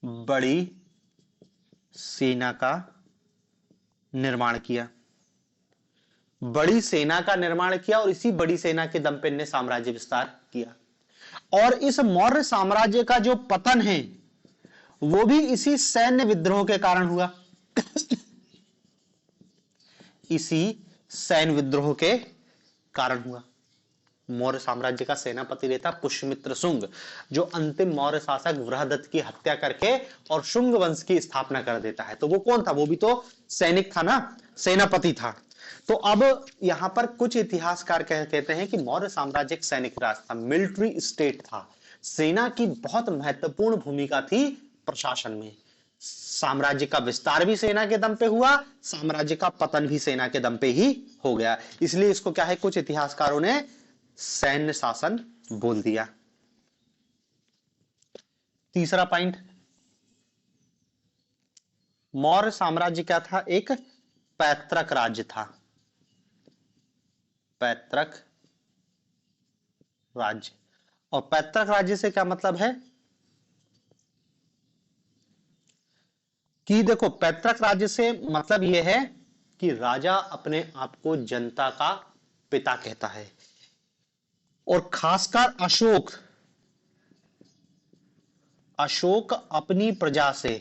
बड़ी सेना का निर्माण किया, बड़ी सेना का निर्माण किया, और इसी बड़ी सेना के दम पे इन्हें साम्राज्य विस्तार किया। और इस मौर्य साम्राज्य का जो पतन है वो भी इसी सैन्य विद्रोह के कारण हुआ इसी सैन्य विद्रोह के कारण हुआ। मौर्य साम्राज्य का सेनापति रहता पुष्यमित्र शुंग, जो अंतिम मौर्य शासक वृहदत्त की हत्या करके और शुंग वंश की स्थापना कर देता है। तो वो कौन था? वो भी तो सैनिक था ना, सेनापति था। तो अब यहां पर कुछ इतिहासकार कहते हैं कि मौर्य साम्राज्य एक सैनिक राज था, मिलिट्री स्टेट था। सेना की बहुत महत्वपूर्ण भूमिका थी प्रशासन में। साम्राज्य का विस्तार भी सेना के दम पे हुआ, साम्राज्य का पतन भी सेना के दम पे ही हो गया। इसलिए इसको क्या है, कुछ इतिहासकारों ने सैन्य शासन बोल दिया। तीसरा पॉइंट, मौर्य साम्राज्य क्या था? एक पैतृक राज्य था। पैतृक राज्य। और पैतृक राज्य से क्या मतलब है कि देखो, पैतृक राज्य से मतलब यह है कि राजा अपने आप को जनता का पिता कहता है। और खासकर अशोक अपनी प्रजा से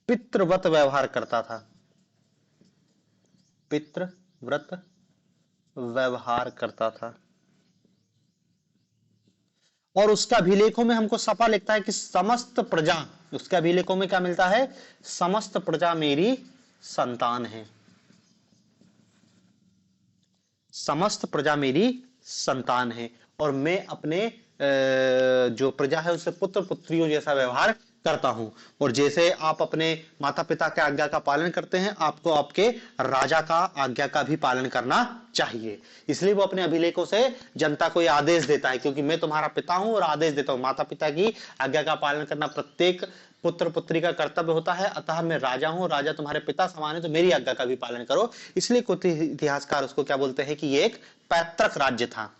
पितृव्रत व्यवहार करता था। पितृव्रत व्यवहार करता था। और उसका अभिलेखों में हमको सफा लिखता है कि समस्त प्रजा, उसके अभिलेखों में क्या मिलता है? समस्त प्रजा मेरी संतान है। समस्त प्रजा मेरी संतान है और मैं अपने जो प्रजा है उससे पुत्र पुत्रियों जैसा व्यवहार करता हूं। और जैसे आप अपने माता पिता के आज्ञा का पालन करते हैं, आपको आपके राजा का आज्ञा का भी पालन करना चाहिए। इसलिए वो अपने अभिलेखों से जनता को यह आदेश देता है, क्योंकि मैं तुम्हारा पिता हूं और आदेश देता हूं। माता पिता की आज्ञा का पालन करना प्रत्येक पुत्र पुत्री का कर्तव्य होता है। अतः मैं राजा हूं, राजा तुम्हारे पिता समान है, तो मेरी आज्ञा का भी पालन करो। इसलिए कुछ इतिहासकार उसको क्या बोलते हैं कि ये एक पैतृक राज्य था।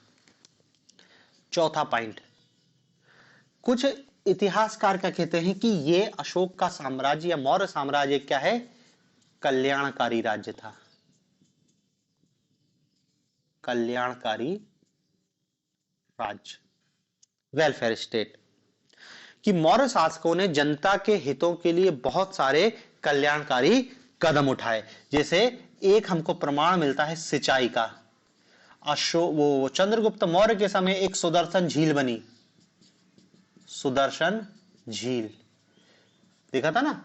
चौथा पॉइंट, कुछ इतिहासकार क्या कहते हैं कि ये अशोक का साम्राज्य या मौर्य साम्राज्य क्या है? कल्याणकारी राज्य था। कल्याणकारी राज्य, वेलफेयर स्टेट। कि मौर्य शासकों ने जनता के हितों के लिए बहुत सारे कल्याणकारी कदम उठाए। जैसे एक हमको प्रमाण मिलता है सिंचाई का। वो चंद्रगुप्त मौर्य के समय एक सुदर्शन झील बनी। सुदर्शन झील देखा था ना,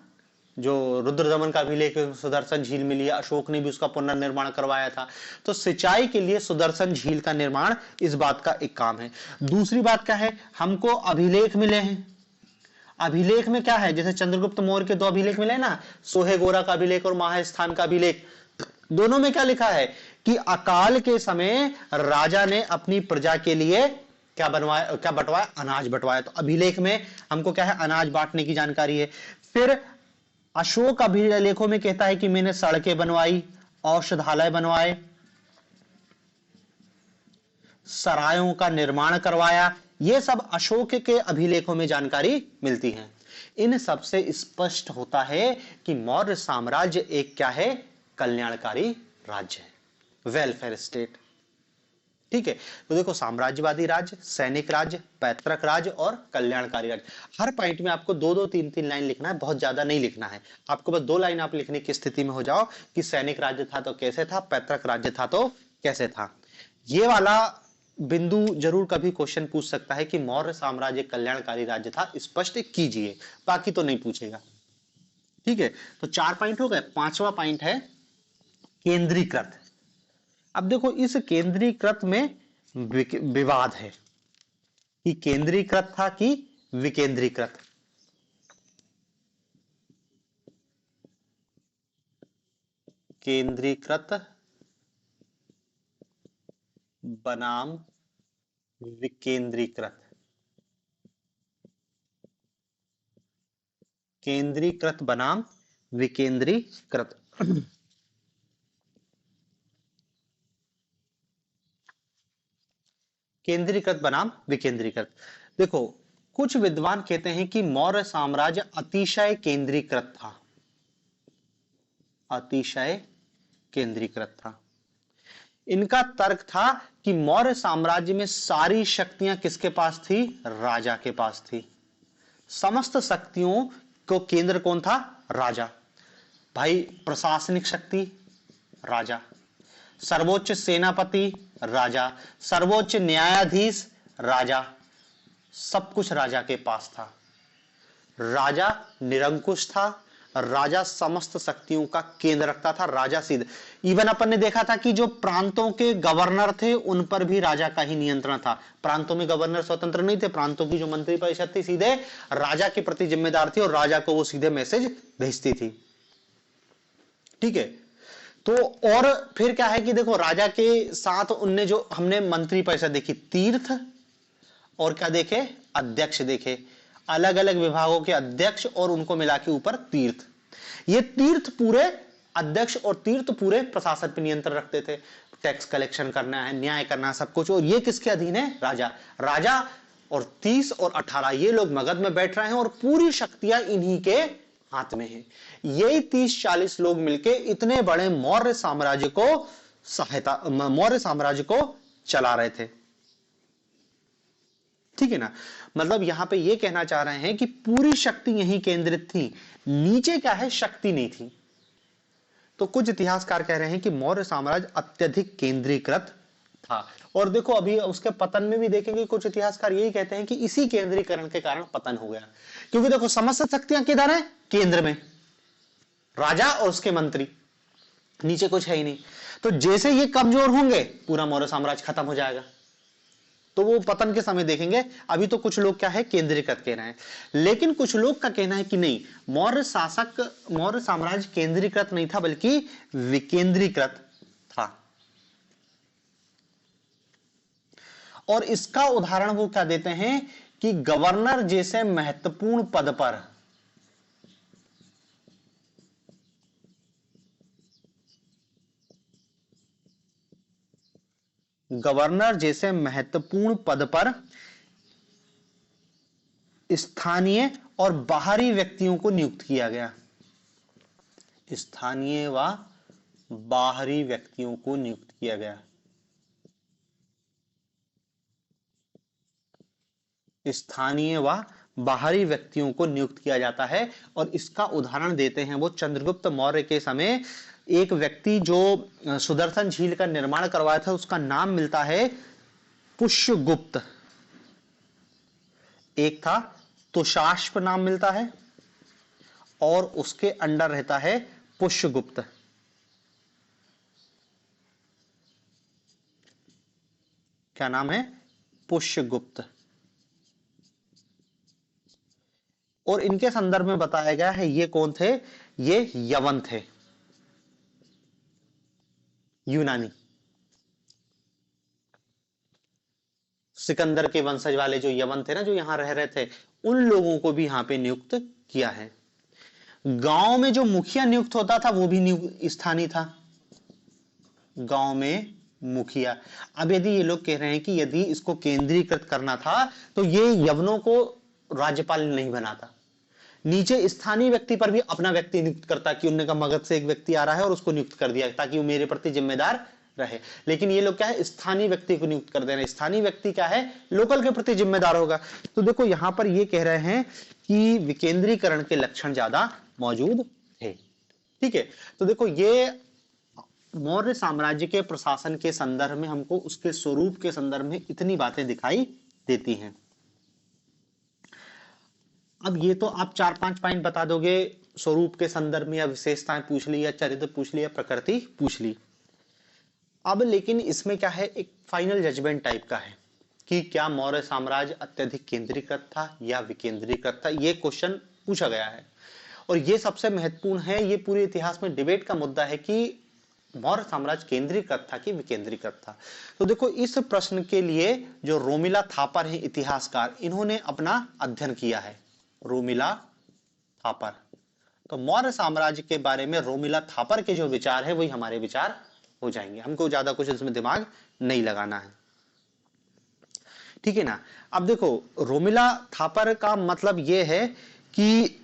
जो रुद्रदमन का अभिलेख सुदर्शन झील मिली है, अशोक ने भी उसका पुनर्निर्माण करवाया था। तो सिंचाई के लिए सुदर्शन झील का निर्माण इस बात का एक काम है। दूसरी बात क्या है, हमको अभिलेख मिले हैं। अभिलेख में क्या है, जैसे चंद्रगुप्त मौर्य के दो अभिलेख मिले ना, सोहेगोरा का अभिलेख और महास्थान का अभिलेख। दोनों में क्या लिखा है कि अकाल के समय राजा ने अपनी प्रजा के लिए क्या बनवाया, क्या बंटवाया? अनाज बंटवाया। तो अभिलेख में हमको क्या है? अनाज बांटने की जानकारी है। फिर अशोक अभिलेखों में कहता है कि मैंने सड़कें बनवाई, औषधालय बनवाए, सरायों का निर्माण करवाया। ये सब अशोक के अभिलेखों में जानकारी मिलती है। इन सब से स्पष्ट होता है कि मौर्य साम्राज्य एक क्या है? कल्याणकारी राज्य है, वेलफेयर स्टेट। ठीक है, तो देखो, साम्राज्यवादी राज्य, सैनिक राज्य, पैतृक राज्य और कल्याणकारी राज्य। हर पॉइंट में आपको दो दो तीन तीन लाइन लिखना है, बहुत ज्यादा नहीं लिखना है। आपको बस 2 लाइन आप लिखने की स्थिति में हो जाओ कि सैनिक राज्य था तो कैसे था, पैतृक राज्य था तो कैसे था। ये वाला बिंदु जरूर कभी क्वेश्चन पूछ सकता है कि मौर्य साम्राज्य कल्याणकारी राज्य था, स्पष्ट कीजिए, बाकी तो नहीं पूछेगा। ठीक है, तो 4 पॉइंट हो गए। 5वां पॉइंट है केंद्रीकृत। अब देखो, इस केंद्रीकृत में विवाद है कि केंद्रीकृत था कि विकेंद्रीकृत। केंद्रीकृत बनाम विकेंद्रीकृत। केंद्रीकृत बनाम विकेंद्रीकृत। केंद्रीकृत बनाम विकेंद्रीकृत। देखो, कुछ विद्वान कहते हैं कि मौर्य साम्राज्य अतिशय केंद्रीकृत था। अतिशय केंद्रीकृत था। इनका तर्क था कि मौर्य साम्राज्य में सारी शक्तियां किसके पास थी? राजा के पास थी। समस्त शक्तियों को केंद्र कौन था? राजा। भाई, प्रशासनिक शक्ति राजा, सर्वोच्च सेनापति राजा, सर्वोच्च न्यायाधीश राजा, सब कुछ राजा के पास था। राजा निरंकुश था, राजा समस्त शक्तियों का केंद्र रखता था। राजा सीधे, इवन अपन ने देखा था कि जो प्रांतों के गवर्नर थे उन पर भी राजा का ही नियंत्रण था। प्रांतों में गवर्नर स्वतंत्र नहीं थे, प्रांतों की जो मंत्री परिषद थी सीधे राजा के प्रति जिम्मेदार थी और राजा को वो सीधे मैसेज भेजती थी। ठीक है, तो और फिर क्या है कि देखो राजा के साथ उनने जो हमने मंत्री परिषद देखी, तीर्थ और क्या देखे, अध्यक्ष देखे, अलग अलग विभागों के अध्यक्ष और उनको मिला के ऊपर तीर्थ। ये तीर्थ पूरे अध्यक्ष और तीर्थ पूरे प्रशासन पर नियंत्रण रखते थे। टैक्स कलेक्शन करना है, न्याय करना, सब कुछ। और ये किसके अधीन है, राजा। राजा और 30 और 18 ये लोग मगध में बैठ रहे हैं और पूरी शक्तियां इन्हीं के हाथ में है। यही 30-40 लोग मिलके इतने बड़े मौर्य साम्राज्य को चला रहे थे। ठीक है ना, मतलब यहां पे ये कहना चाह रहे हैं कि पूरी शक्ति यहीं केंद्रित थी, नीचे क्या है, शक्ति नहीं थी। तो कुछ इतिहासकार कह रहे हैं कि मौर्य साम्राज्य अत्यधिक केंद्रीकृत था। और देखो अभी उसके पतन में भी देखेंगे, कुछ इतिहासकार यही कहते हैं कि इसी केंद्रीकरण के कारण पतन हो गया। क्योंकि देखो समस्त शक्तियां किधर है, केंद्र में, राजा और उसके मंत्री, नीचे कुछ है ही नहीं। तो जैसे ये कमजोर होंगे पूरा मौर्य साम्राज्य खत्म हो जाएगा। तो वो पतन के समय देखेंगे। अभी तो कुछ लोग क्या है, केंद्रीकृत कह रहे हैं, लेकिन कुछ लोग का कहना है कि नहीं, मौर्य साम्राज्य केंद्रीकृत नहीं था बल्कि विकेंद्रीकृत था। और इसका उदाहरण वो क्या देते हैं कि गवर्नर जैसे महत्वपूर्ण पद पर स्थानीय और बाहरी व्यक्तियों को नियुक्त किया गया। स्थानीय व बाहरी व्यक्तियों को नियुक्त किया गया। स्थानीय व बाहरी व्यक्तियों को नियुक्त किया जाता है। और इसका उदाहरण देते हैं वो चंद्रगुप्त मौर्य के समय एक व्यक्ति जो सुदर्शन झील का निर्माण करवाया था, उसका नाम मिलता है पुष्यगुप्त। एक था तुषाश्व नाम मिलता है और उसके अंडर रहता है पुष्यगुप्त। क्या नाम है, पुष्यगुप्त। और इनके संदर्भ में बताया गया है, ये कौन थे, ये यवन थे, यूनानी। सिकंदर के वंशज वाले जो यवन थे ना, जो यहां रह रहे थे, उन लोगों को भी यहां पे नियुक्त किया है। गांव में जो मुखिया नियुक्त होता था वो भी स्थानीय था, गांव में मुखिया। अब यदि ये लोग कह रहे हैं कि यदि इसको केंद्रीकृत करना था तो ये यवनों को राज्यपाल नहीं बनाता, नीचे स्थानीय व्यक्ति पर भी अपना व्यक्ति नियुक्त करता कि उनने का मगध से एक व्यक्ति आ रहा है और उसको नियुक्त कर दिया ताकि वो मेरे प्रति जिम्मेदार रहे। लेकिन ये लोग क्या है, स्थानीय व्यक्ति को नियुक्त कर दे रहे हैं। स्थानीय व्यक्ति क्या है, लोकल के प्रति जिम्मेदार होगा। तो देखो यहां पर ये कह रहे हैं कि विकेंद्रीकरण के लक्षण ज्यादा मौजूद थे। ठीक है, तो देखो ये मौर्य साम्राज्य के प्रशासन के संदर्भ में हमको उसके स्वरूप के संदर्भ में इतनी बातें दिखाई देती हैं। अब ये तो आप 4-5 पॉइंट बता दोगे स्वरूप के संदर्भ में, या विशेषताएं पूछ ली, या चरित्र पूछ ली, या प्रकृति पूछ ली। अब लेकिन इसमें क्या है, एक फाइनल जजमेंट टाइप का है कि क्या मौर्य साम्राज्य अत्यधिक केंद्रीकृत था या विकेंद्रीकृत था, ये क्वेश्चन पूछा गया है। और ये सबसे महत्वपूर्ण है, ये पूरे इतिहास में डिबेट का मुद्दा है कि मौर्य साम्राज्य केंद्रीकृत था कि विकेंद्रीकृत था। तो देखो इस प्रश्न के लिए जो रोमिला थापर है इतिहासकार, इन्होंने अपना अध्ययन किया है, रोमिला थापर। तो मौर्य साम्राज्य के बारे में रोमिला थापर के जो विचार है वही हमारे विचार हो जाएंगे, हमको ज्यादा कुछ इसमें दिमाग नहीं लगाना है। ठीक है ना। अब देखो रोमिला थापर का मतलब यह है कि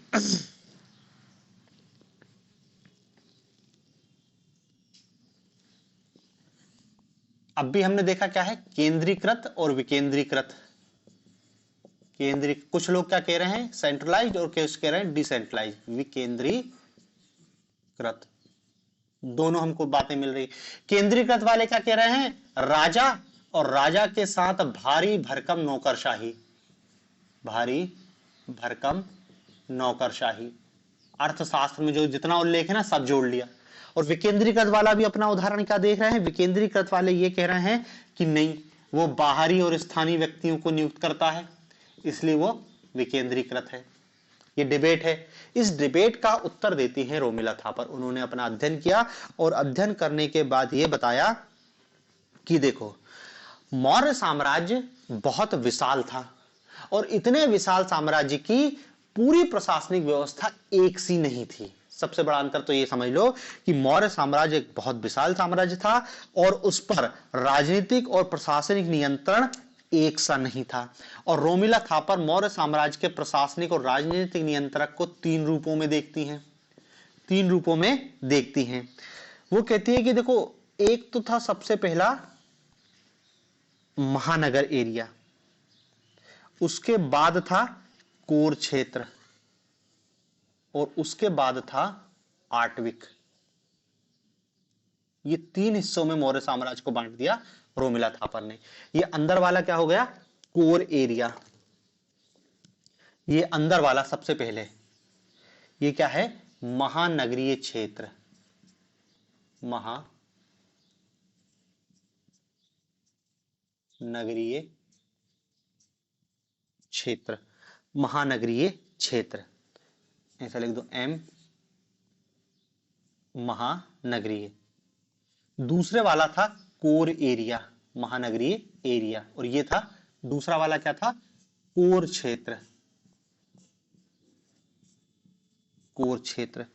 अब भी हमने देखा क्या है, केंद्रीकृत और विकेंद्रीकृत। कुछ लोग क्या कह रहे हैं, सेंट्रलाइज्ड, और कुछ कह रहे हैं डिसेंट्रलाइज्ड, विकेंद्रीकृत। दोनों हमको बातें मिल रही। केंद्रीकृत वाले क्या कह रहे हैं, राजा और राजा के साथ भारी भरकम नौकरशाही, भारी भरकम नौकरशाही। अर्थशास्त्र में जो जितना उल्लेख है ना सब जोड़ लिया। और विकेंद्रीकृत वाला भी अपना उदाहरण क्या देख रहे हैं, विकेंद्रीकृत वाले ये कह रहे हैं कि नहीं, वो बाहरी और स्थानीय व्यक्तियों को नियुक्त करता है, इसलिए वो विकेंद्रीकृत है। ये डिबेट है। इस डिबेट का उत्तर देती है रोमिला थापर। उन्होंने अपना अध्ययन किया और अध्ययन करने के बाद ये बताया कि देखो, मौर्य साम्राज्य बहुत विशाल था और इतने विशाल साम्राज्य की पूरी प्रशासनिक व्यवस्था एक सी नहीं थी। सबसे बड़ा अंतर तो ये समझ लो कि मौर्य साम्राज्य एक बहुत विशाल साम्राज्य था और उस पर राजनीतिक और प्रशासनिक नियंत्रण एक सा नहीं था। और रोमिला थापर मौर्य साम्राज्य के प्रशासनिक और राजनीतिक नियंत्रक को तीन रूपों में देखती हैं, तीन रूपों में देखती हैं। वो कहती है कि देखो, एक तो था सबसे पहला महानगर एरिया, उसके बाद था कोर क्षेत्र और उसके बाद था आटविक। ये तीन हिस्सों में मौर्य साम्राज्य को बांट दिया रोमिला थापर ने। ये अंदर वाला क्या हो गया, कोर एरिया। ये अंदर वाला सबसे पहले, ये क्या है, महानगरीय क्षेत्र, महानगरीय क्षेत्र, महानगरीय क्षेत्र ऐसा लिख दो, एम महानगरीय। दूसरे वाला था कोर एरिया, महानगरीय एरिया, और ये था दूसरा वाला क्या था, कोर क्षेत्र, कोर क्षेत्र।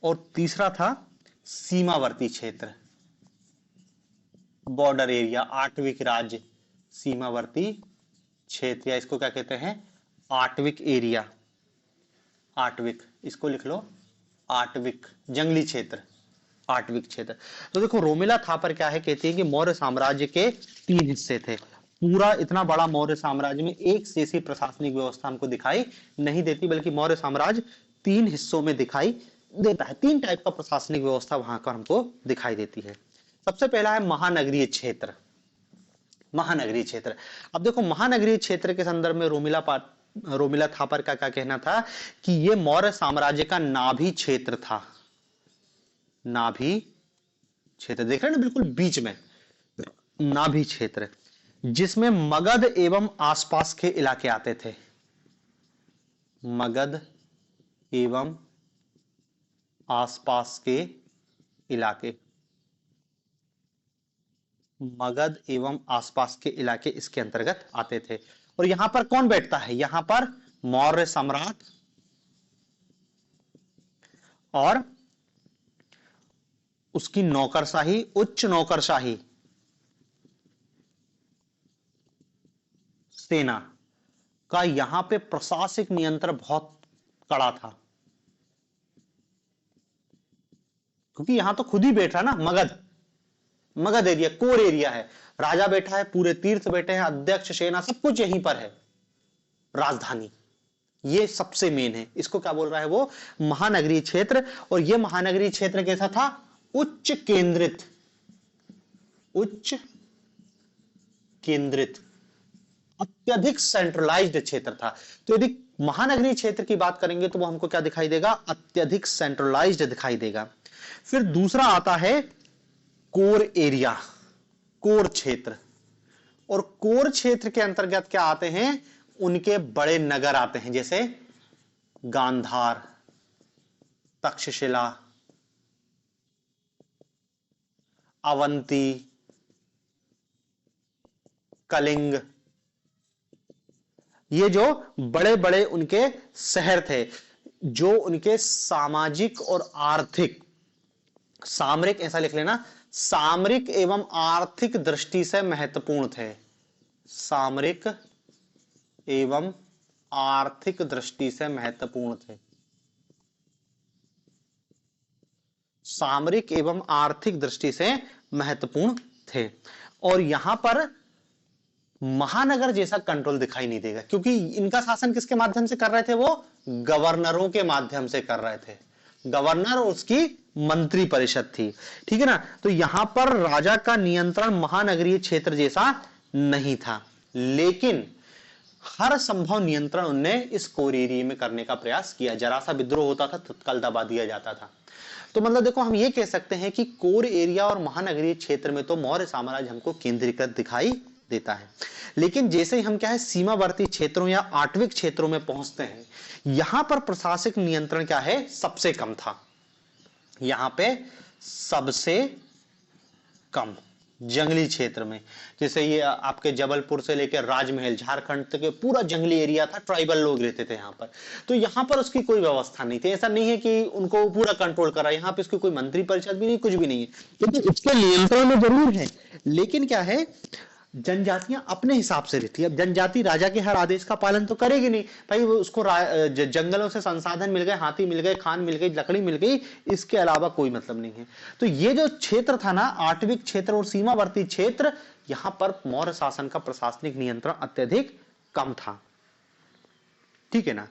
और तीसरा था सीमावर्ती क्षेत्र, बॉर्डर एरिया, आटविक राज्य सीमावर्ती क्षेत्र, या इसको क्या कहते हैं, आटविक एरिया, आटविक, इसको लिख लो आटविक, जंगली क्षेत्र, आटविक क्षेत्र। तो देखो रोमिला थापर क्या है, कहती है कि मौर्य साम्राज्य के तीन हिस्से थे। पूरा इतना बड़ा मौर्य साम्राज्य में एक जैसी प्रशासनिक व्यवस्था हमको दिखाई नहीं देती, बल्कि मौर्य साम्राज्य तीन हिस्सों में दिखाई देता है। तीन टाइप का प्रशासनिक व्यवस्था वहां पर हमको दिखाई देती है। सबसे पहला है महानगरीय क्षेत्र, महानगरीय क्षेत्र। अब देखो, महानगरीय क्षेत्र के संदर्भ में रोमिला थापर का क्या कहना था कि ये मौर्य साम्राज्य का नाभि क्षेत्र था, नाभि क्षेत्र, देख रहे हैं ना, बिल्कुल बीच में नाभि क्षेत्र, जिसमें मगध एवं आसपास के इलाके आते थे, मगध एवं आसपास के इलाके, मगध एवं आसपास के इलाके इसके अंतर्गत आते थे। और यहां पर कौन बैठता है, यहां पर मौर्य सम्राट और उसकी नौकरशाही, उच्च नौकरशाही सेना का यहां पे प्रशासनिक नियंत्रण बहुत कड़ा था, क्योंकि यहां तो खुद ही बैठा ना, मगध एरिया, कोर एरिया है, राजा बैठा है, पूरे तीर्थ बैठे हैं, अध्यक्ष, सेना, सब कुछ यहीं पर है, राजधानी, ये सबसे मेन है। इसको क्या बोल रहा है वो, महानगरीय क्षेत्र। और ये महानगरीय क्षेत्र कैसा था, उच्च केंद्रित, उच्च केंद्रित, अत्यधिक सेंट्रलाइज्ड क्षेत्र था। तो यदि महानगरीय क्षेत्र की बात करेंगे तो वो हमको क्या दिखाई देगा, अत्यधिक सेंट्रलाइज्ड दिखाई देगा। फिर दूसरा आता है कोर एरिया, कोर क्षेत्र। और कोर क्षेत्र के अंतर्गत क्या आते हैं, उनके बड़े नगर आते हैं, जैसे गांधार, तक्षशिला, अवंती, कलिंग, ये जो बड़े बड़े उनके शहर थे, जो उनके सामाजिक और आर्थिक, सामरिक ऐसा लिख लेना, सामरिक एवं आर्थिक दृष्टि से महत्वपूर्ण थे, सामरिक एवं आर्थिक दृष्टि से महत्वपूर्ण थे, सामरिक एवं आर्थिक दृष्टि से महत्वपूर्ण थे। और यहां पर महानगर जैसा कंट्रोल दिखाई नहीं देगा, क्योंकि इनका शासन किसके माध्यम से कर रहे थे, वो गवर्नरों के माध्यम से कर रहे थे, गवर्नर और उसकी मंत्री परिषद थी। ठीक है ना, तो यहां पर राजा का नियंत्रण महानगरीय क्षेत्र जैसा नहीं था, लेकिन हर संभव नियंत्रण उनने इस कोर एरिया में करने का प्रयास किया। जरा सा विद्रोह होता था तत्काल दबा दिया जाता था। तो मतलब देखो, हम ये कह सकते हैं कि कोर एरिया और महानगरीय क्षेत्र में तो मौर्य साम्राज्य हमको केंद्रीकृत दिखाई देता है, लेकिन जैसे ही हम क्या है सीमावर्ती क्षेत्रों या आटविक क्षेत्रों में पहुंचते हैं, यहां पर प्रशासनिक नियंत्रण क्या है, सबसे कम था। यहां पे सबसे कम जंगली क्षेत्र में, जैसे ये आपके जबलपुर से लेकर राजमहल झारखंड तक पूरा जंगली एरिया था, ट्राइबल लोग रहते थे यहाँ पर। तो यहाँ पर उसकी कोई व्यवस्था नहीं थी, ऐसा नहीं है कि उनको पूरा कंट्रोल करा, यहाँ पे उसकी कोई मंत्री परिषद भी नहीं, कुछ भी नहीं है, क्योंकि उसके नियंत्रण में जरूर है, लेकिन क्या है जनजातियां अपने हिसाब से रहती है। अब जनजाति राजा के हर आदेश का पालन तो करेगी नहीं भाई, वो उसको जंगलों से संसाधन मिल गए, हाथी मिल गए, खान मिल गई, लकड़ी मिल गई, इसके अलावा कोई मतलब नहीं है। तो ये जो क्षेत्र था ना, आटविक क्षेत्र और सीमावर्ती क्षेत्र, यहां पर मौर्य शासन का प्रशासनिक नियंत्रण अत्यधिक कम था। ठीक है ना,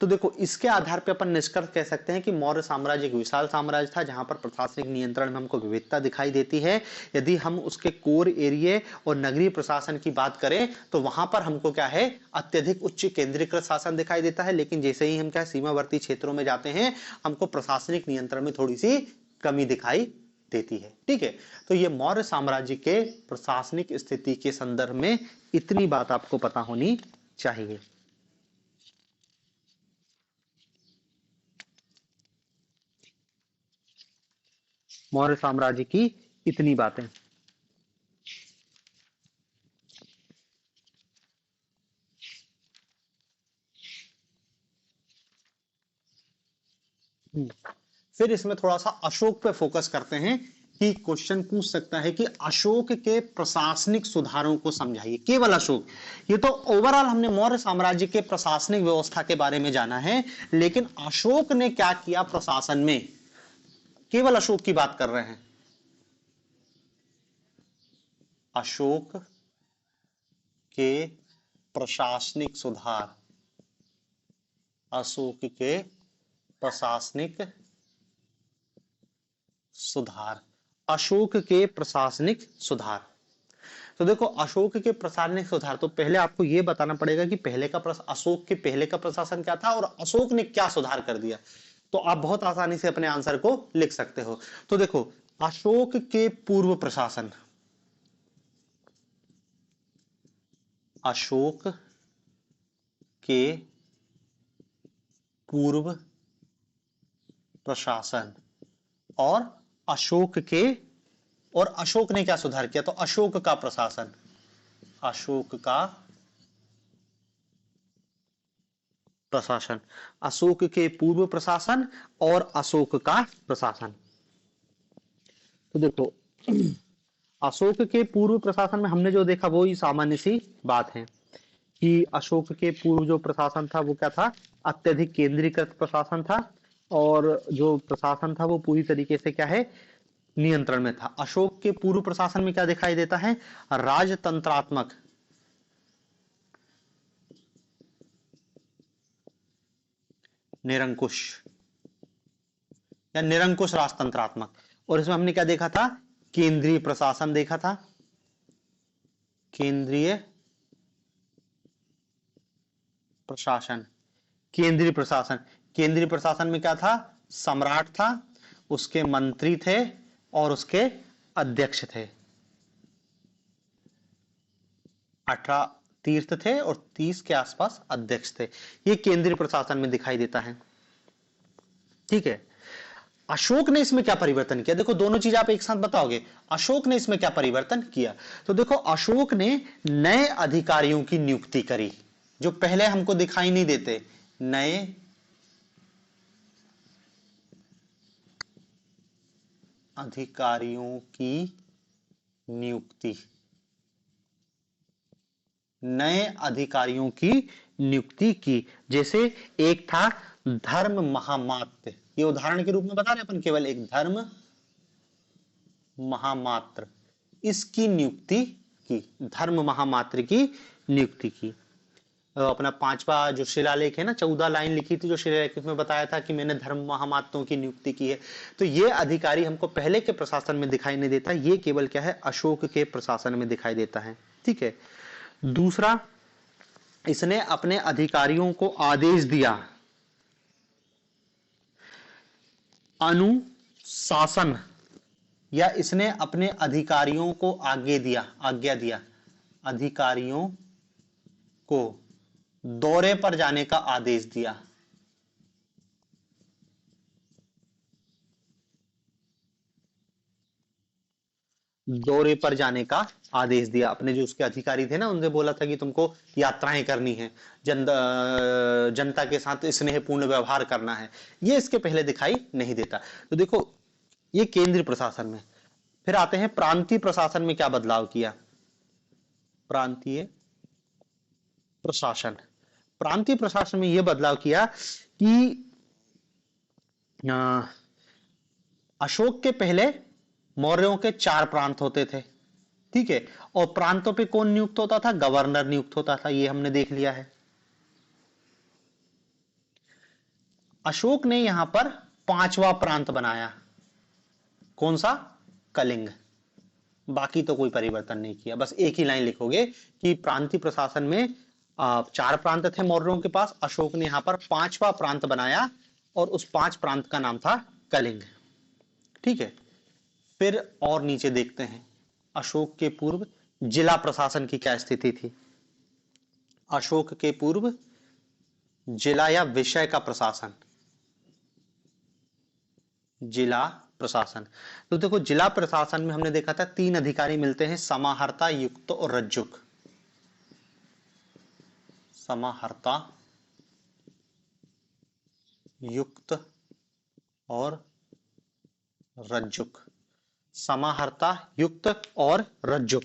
तो देखो इसके आधार पर अपन निष्कर्ष कह सकते हैं कि मौर्य साम्राज्य एक विशाल साम्राज्य था, जहां पर प्रशासनिक नियंत्रण में हमको विविधता दिखाई देती है। यदि हम उसके कोर एरिया और नगरीय प्रशासन की बात करें तो वहां पर हमको क्या है, अत्यधिक उच्च केंद्रीकृत शासन दिखाई देता है, लेकिन जैसे ही हम क्या सीमावर्ती क्षेत्रों में जाते हैं, हमको प्रशासनिक नियंत्रण में थोड़ी सी कमी दिखाई देती है। ठीक है, तो ये मौर्य साम्राज्य के प्रशासनिक स्थिति के संदर्भ में इतनी बात आपको पता होनी चाहिए। मौर्य साम्राज्य की इतनी बातें। फिर इसमें थोड़ा सा अशोक पे फोकस करते हैं कि क्वेश्चन पूछ सकता है कि अशोक के प्रशासनिक सुधारों को समझाइए। केवल अशोक, ये तो ओवरऑल हमने मौर्य साम्राज्य के प्रशासनिक व्यवस्था के बारे में जाना है, लेकिन अशोक ने क्या किया प्रशासन में, केवल अशोक की बात कर रहे हैं। अशोक के प्रशासनिक सुधार, अशोक के प्रशासनिक सुधार, अशोक के प्रशासनिक सुधार। तो देखो अशोक के प्रशासनिक सुधार, तो पहले आपको यह बताना पड़ेगा कि अशोक के पहले का प्रशासन क्या था और अशोक ने क्या सुधार कर दिया। तो आप बहुत आसानी से अपने आंसर को लिख सकते हो। तो देखो अशोक के पूर्व प्रशासन, अशोक के पूर्व प्रशासन और अशोक के, और अशोक ने क्या सुधार किया, तो अशोक का प्रशासन, अशोक का प्रशासन, अशोक के पूर्व प्रशासन और अशोक का प्रशासन। तो देखो अशोक के पूर्व प्रशासन में हमने जो देखा वो ही सामान्य सी बात है कि अशोक के पूर्व जो प्रशासन था वो क्या था, अत्यधिक केंद्रीकृत प्रशासन था, और जो प्रशासन था वो पूरी तरीके से क्या है, नियंत्रण में था। अशोक के पूर्व प्रशासन में क्या दिखाई देता है, राजतंत्रात्मक, निरंकुश या निरंकुश राजतंत्रात्मक, और इसमें हमने क्या देखा था, केंद्रीय प्रशासन देखा था, केंद्रीय प्रशासन, केंद्रीय प्रशासन, केंद्रीय प्रशासन में क्या था, सम्राट था, उसके मंत्री थे और उसके अध्यक्ष थे, 18 तीर्थ थे और 30 के आसपास अध्यक्ष थे। ये केंद्रीय प्रशासन में दिखाई देता है। ठीक है, अशोक ने इसमें क्या परिवर्तन किया, देखो दोनों चीज आप एक साथ बताओगे, अशोक ने इसमें क्या परिवर्तन किया। तो देखो अशोक ने नए अधिकारियों की नियुक्ति करी, जो पहले हमको दिखाई नहीं देते, नए अधिकारियों की नियुक्ति, नए अधिकारियों की नियुक्ति की। जैसे एक था धर्म महामात्र, ये उदाहरण के रूप में बता रहे अपन, केवल एक धर्म महामात्र, इसकी नियुक्ति की, धर्म महामात्र की नियुक्ति की। अपना पांचवा जो शिलालेख है ना, 14 लाइन लिखी थी जो शिलालेख में बताया था कि मैंने धर्म महामात्यों की नियुक्ति की है। तो ये अधिकारी हमको पहले के प्रशासन में दिखाई नहीं देता, ये केवल क्या है, अशोक के प्रशासन में दिखाई देता है। ठीक है। दूसरा, इसने अपने अधिकारियों को आदेश दिया, अनुशासन, या इसने अपने अधिकारियों को आज्ञा दिया अधिकारियों को दौरे पर जाने का आदेश दिया। दौरे पर जाने का आदेश दिया। अपने जो उसके अधिकारी थे ना, उनसे बोला था कि तुमको यात्राएं करनी है, जनता के साथ स्नेहपूर्ण व्यवहार करना है। ये इसके पहले दिखाई नहीं देता। तो देखो, ये केंद्रीय प्रशासन में। फिर आते हैं प्रांतीय प्रशासन में क्या बदलाव किया। प्रांतीय प्रशासन, प्रांतीय प्रशासन में यह बदलाव किया कि अशोक के पहले मौर्यों के 4 प्रांत होते थे। ठीक है। और प्रांतों पे कौन नियुक्त होता था, गवर्नर नियुक्त होता था, ये हमने देख लिया है। अशोक ने यहां पर 5वां प्रांत बनाया, कौन सा, कलिंग। बाकी तो कोई परिवर्तन नहीं किया, बस एक ही लाइन लिखोगे कि प्रांतीय प्रशासन में 4 प्रांत थे मौर्यों के पास, अशोक ने यहां पर 5वां प्रांत बनाया और उस 5 प्रांत का नाम था कलिंग। ठीक है। फिर और नीचे देखते हैं, अशोक के पूर्व जिला प्रशासन की क्या स्थिति थी। अशोक के पूर्व जिला या विषय का प्रशासन, जिला प्रशासन। तो देखो, जिला प्रशासन में हमने देखा था 3 अधिकारी मिलते हैं, समाहर्ता, युक्त और रज्जुक। समाहर्ता, युक्त और रज्जुक। समाहर्ता, युक्त और रज्जुक।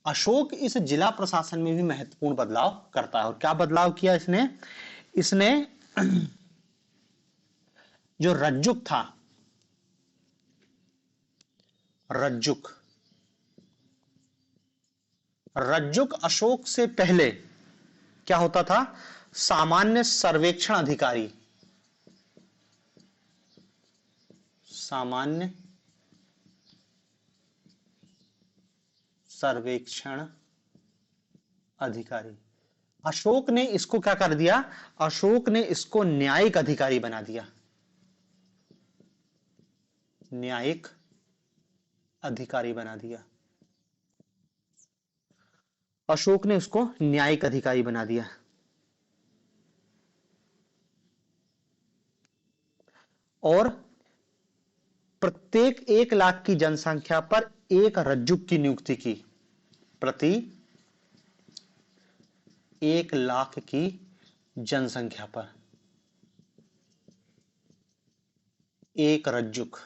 अशोक इस जिला प्रशासन में भी महत्वपूर्ण बदलाव करता है। और क्या बदलाव किया इसने, इसने जो रज्जुक था, रज्जुक, रज्जुक अशोक से पहले क्या होता था, सामान्य सर्वेक्षण अधिकारी, सामान्य सर्वेक्षण अधिकारी। अशोक ने इसको क्या कर दिया, अशोक ने इसको न्यायिक अधिकारी बना दिया, न्यायिक अधिकारी बना दिया। अशोक ने उसको न्यायिक अधिकारी बना दिया। और प्रत्येक 1 लाख की जनसंख्या पर एक रज्जुक की नियुक्ति की। प्रति 1 लाख की जनसंख्या पर एक रज्जुक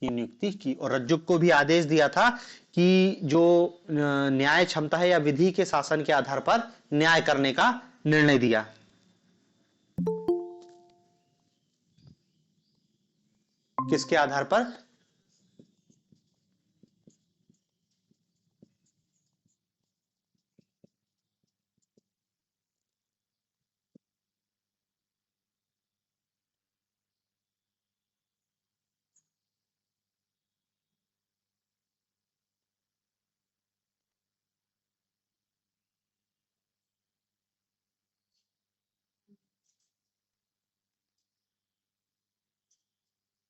की नियुक्ति की। और रज्जुक को भी आदेश दिया था कि जो न्याय क्षमता है या विधि के शासन के आधार पर न्याय करने का निर्णय दिया। किसके आधार पर,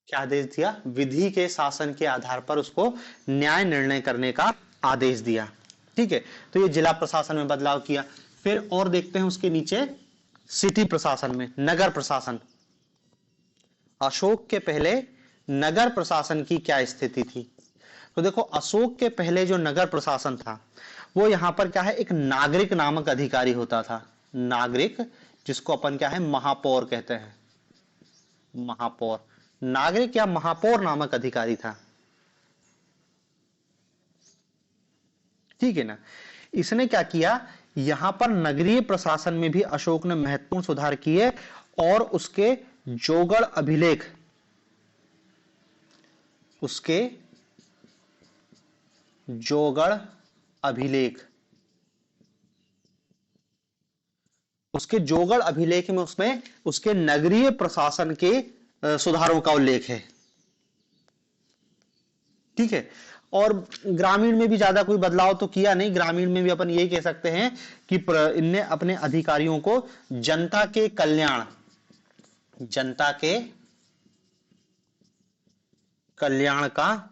क्या आदेश दिया, विधि के शासन के आधार पर उसको न्याय निर्णय करने का आदेश दिया। ठीक है। तो ये जिला प्रशासन में बदलाव किया। फिर और देखते हैं उसके नीचे, सिटी प्रशासन में, नगर प्रशासन। अशोक के पहले नगर प्रशासन की क्या स्थिति थी। तो देखो, अशोक के पहले जो नगर प्रशासन था, वो यहां पर क्या है, एक नागरिक नामक अधिकारी होता था। नागरिक, जिसको अपन क्या है, महापौर कहते हैं, महापौर। नागरिक या महापौर नामक अधिकारी था। ठीक है ना। इसने क्या किया, यहां पर नगरीय प्रशासन में भी अशोक ने महत्वपूर्ण सुधार किए और उसके जोगड़ अभिलेख, उसके जोगड़ अभिलेख उसके जोगड़ अभिलेख में उसमें उसके नगरीय प्रशासन के सुधारों का उल्लेख है। ठीक है। और ग्रामीण में भी ज्यादा कोई बदलाव तो किया नहीं, ग्रामीण में भी अपन यही कह सकते हैं कि इनने अपने अधिकारियों को जनता के कल्याण का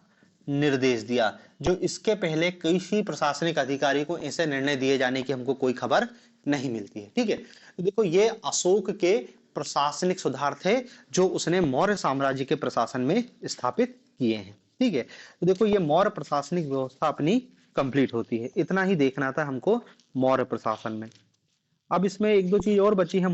निर्देश दिया, जो इसके पहले किसी प्रशासनिक अधिकारी को ऐसे निर्णय दिए जाने की हमको कोई खबर नहीं मिलती है। ठीक है, तो देखो ये अशोक के प्रशासनिक सुधार थे जो उसने मौर्य साम्राज्य के प्रशासन में स्थापित किए हैं। ठीक है, तो देखो ये मौर्य प्रशासनिक व्यवस्था अपनी कंप्लीट होती है। इतना ही देखना था हमको मौर्य प्रशासन में। अब इसमें एक दो चीज और बची है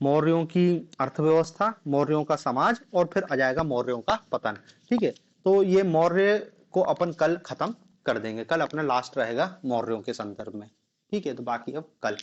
मौर्यों की अर्थव्यवस्था, मौर्यों का समाज, और फिर आ जाएगा मौर्यों का पतन। ठीक है, तो ये मौर्य को अपन कल खत्म कर देंगे, कल अपना लास्ट रहेगा मौर्यों के संदर्भ में। ठीक है, तो बाकी अब कल।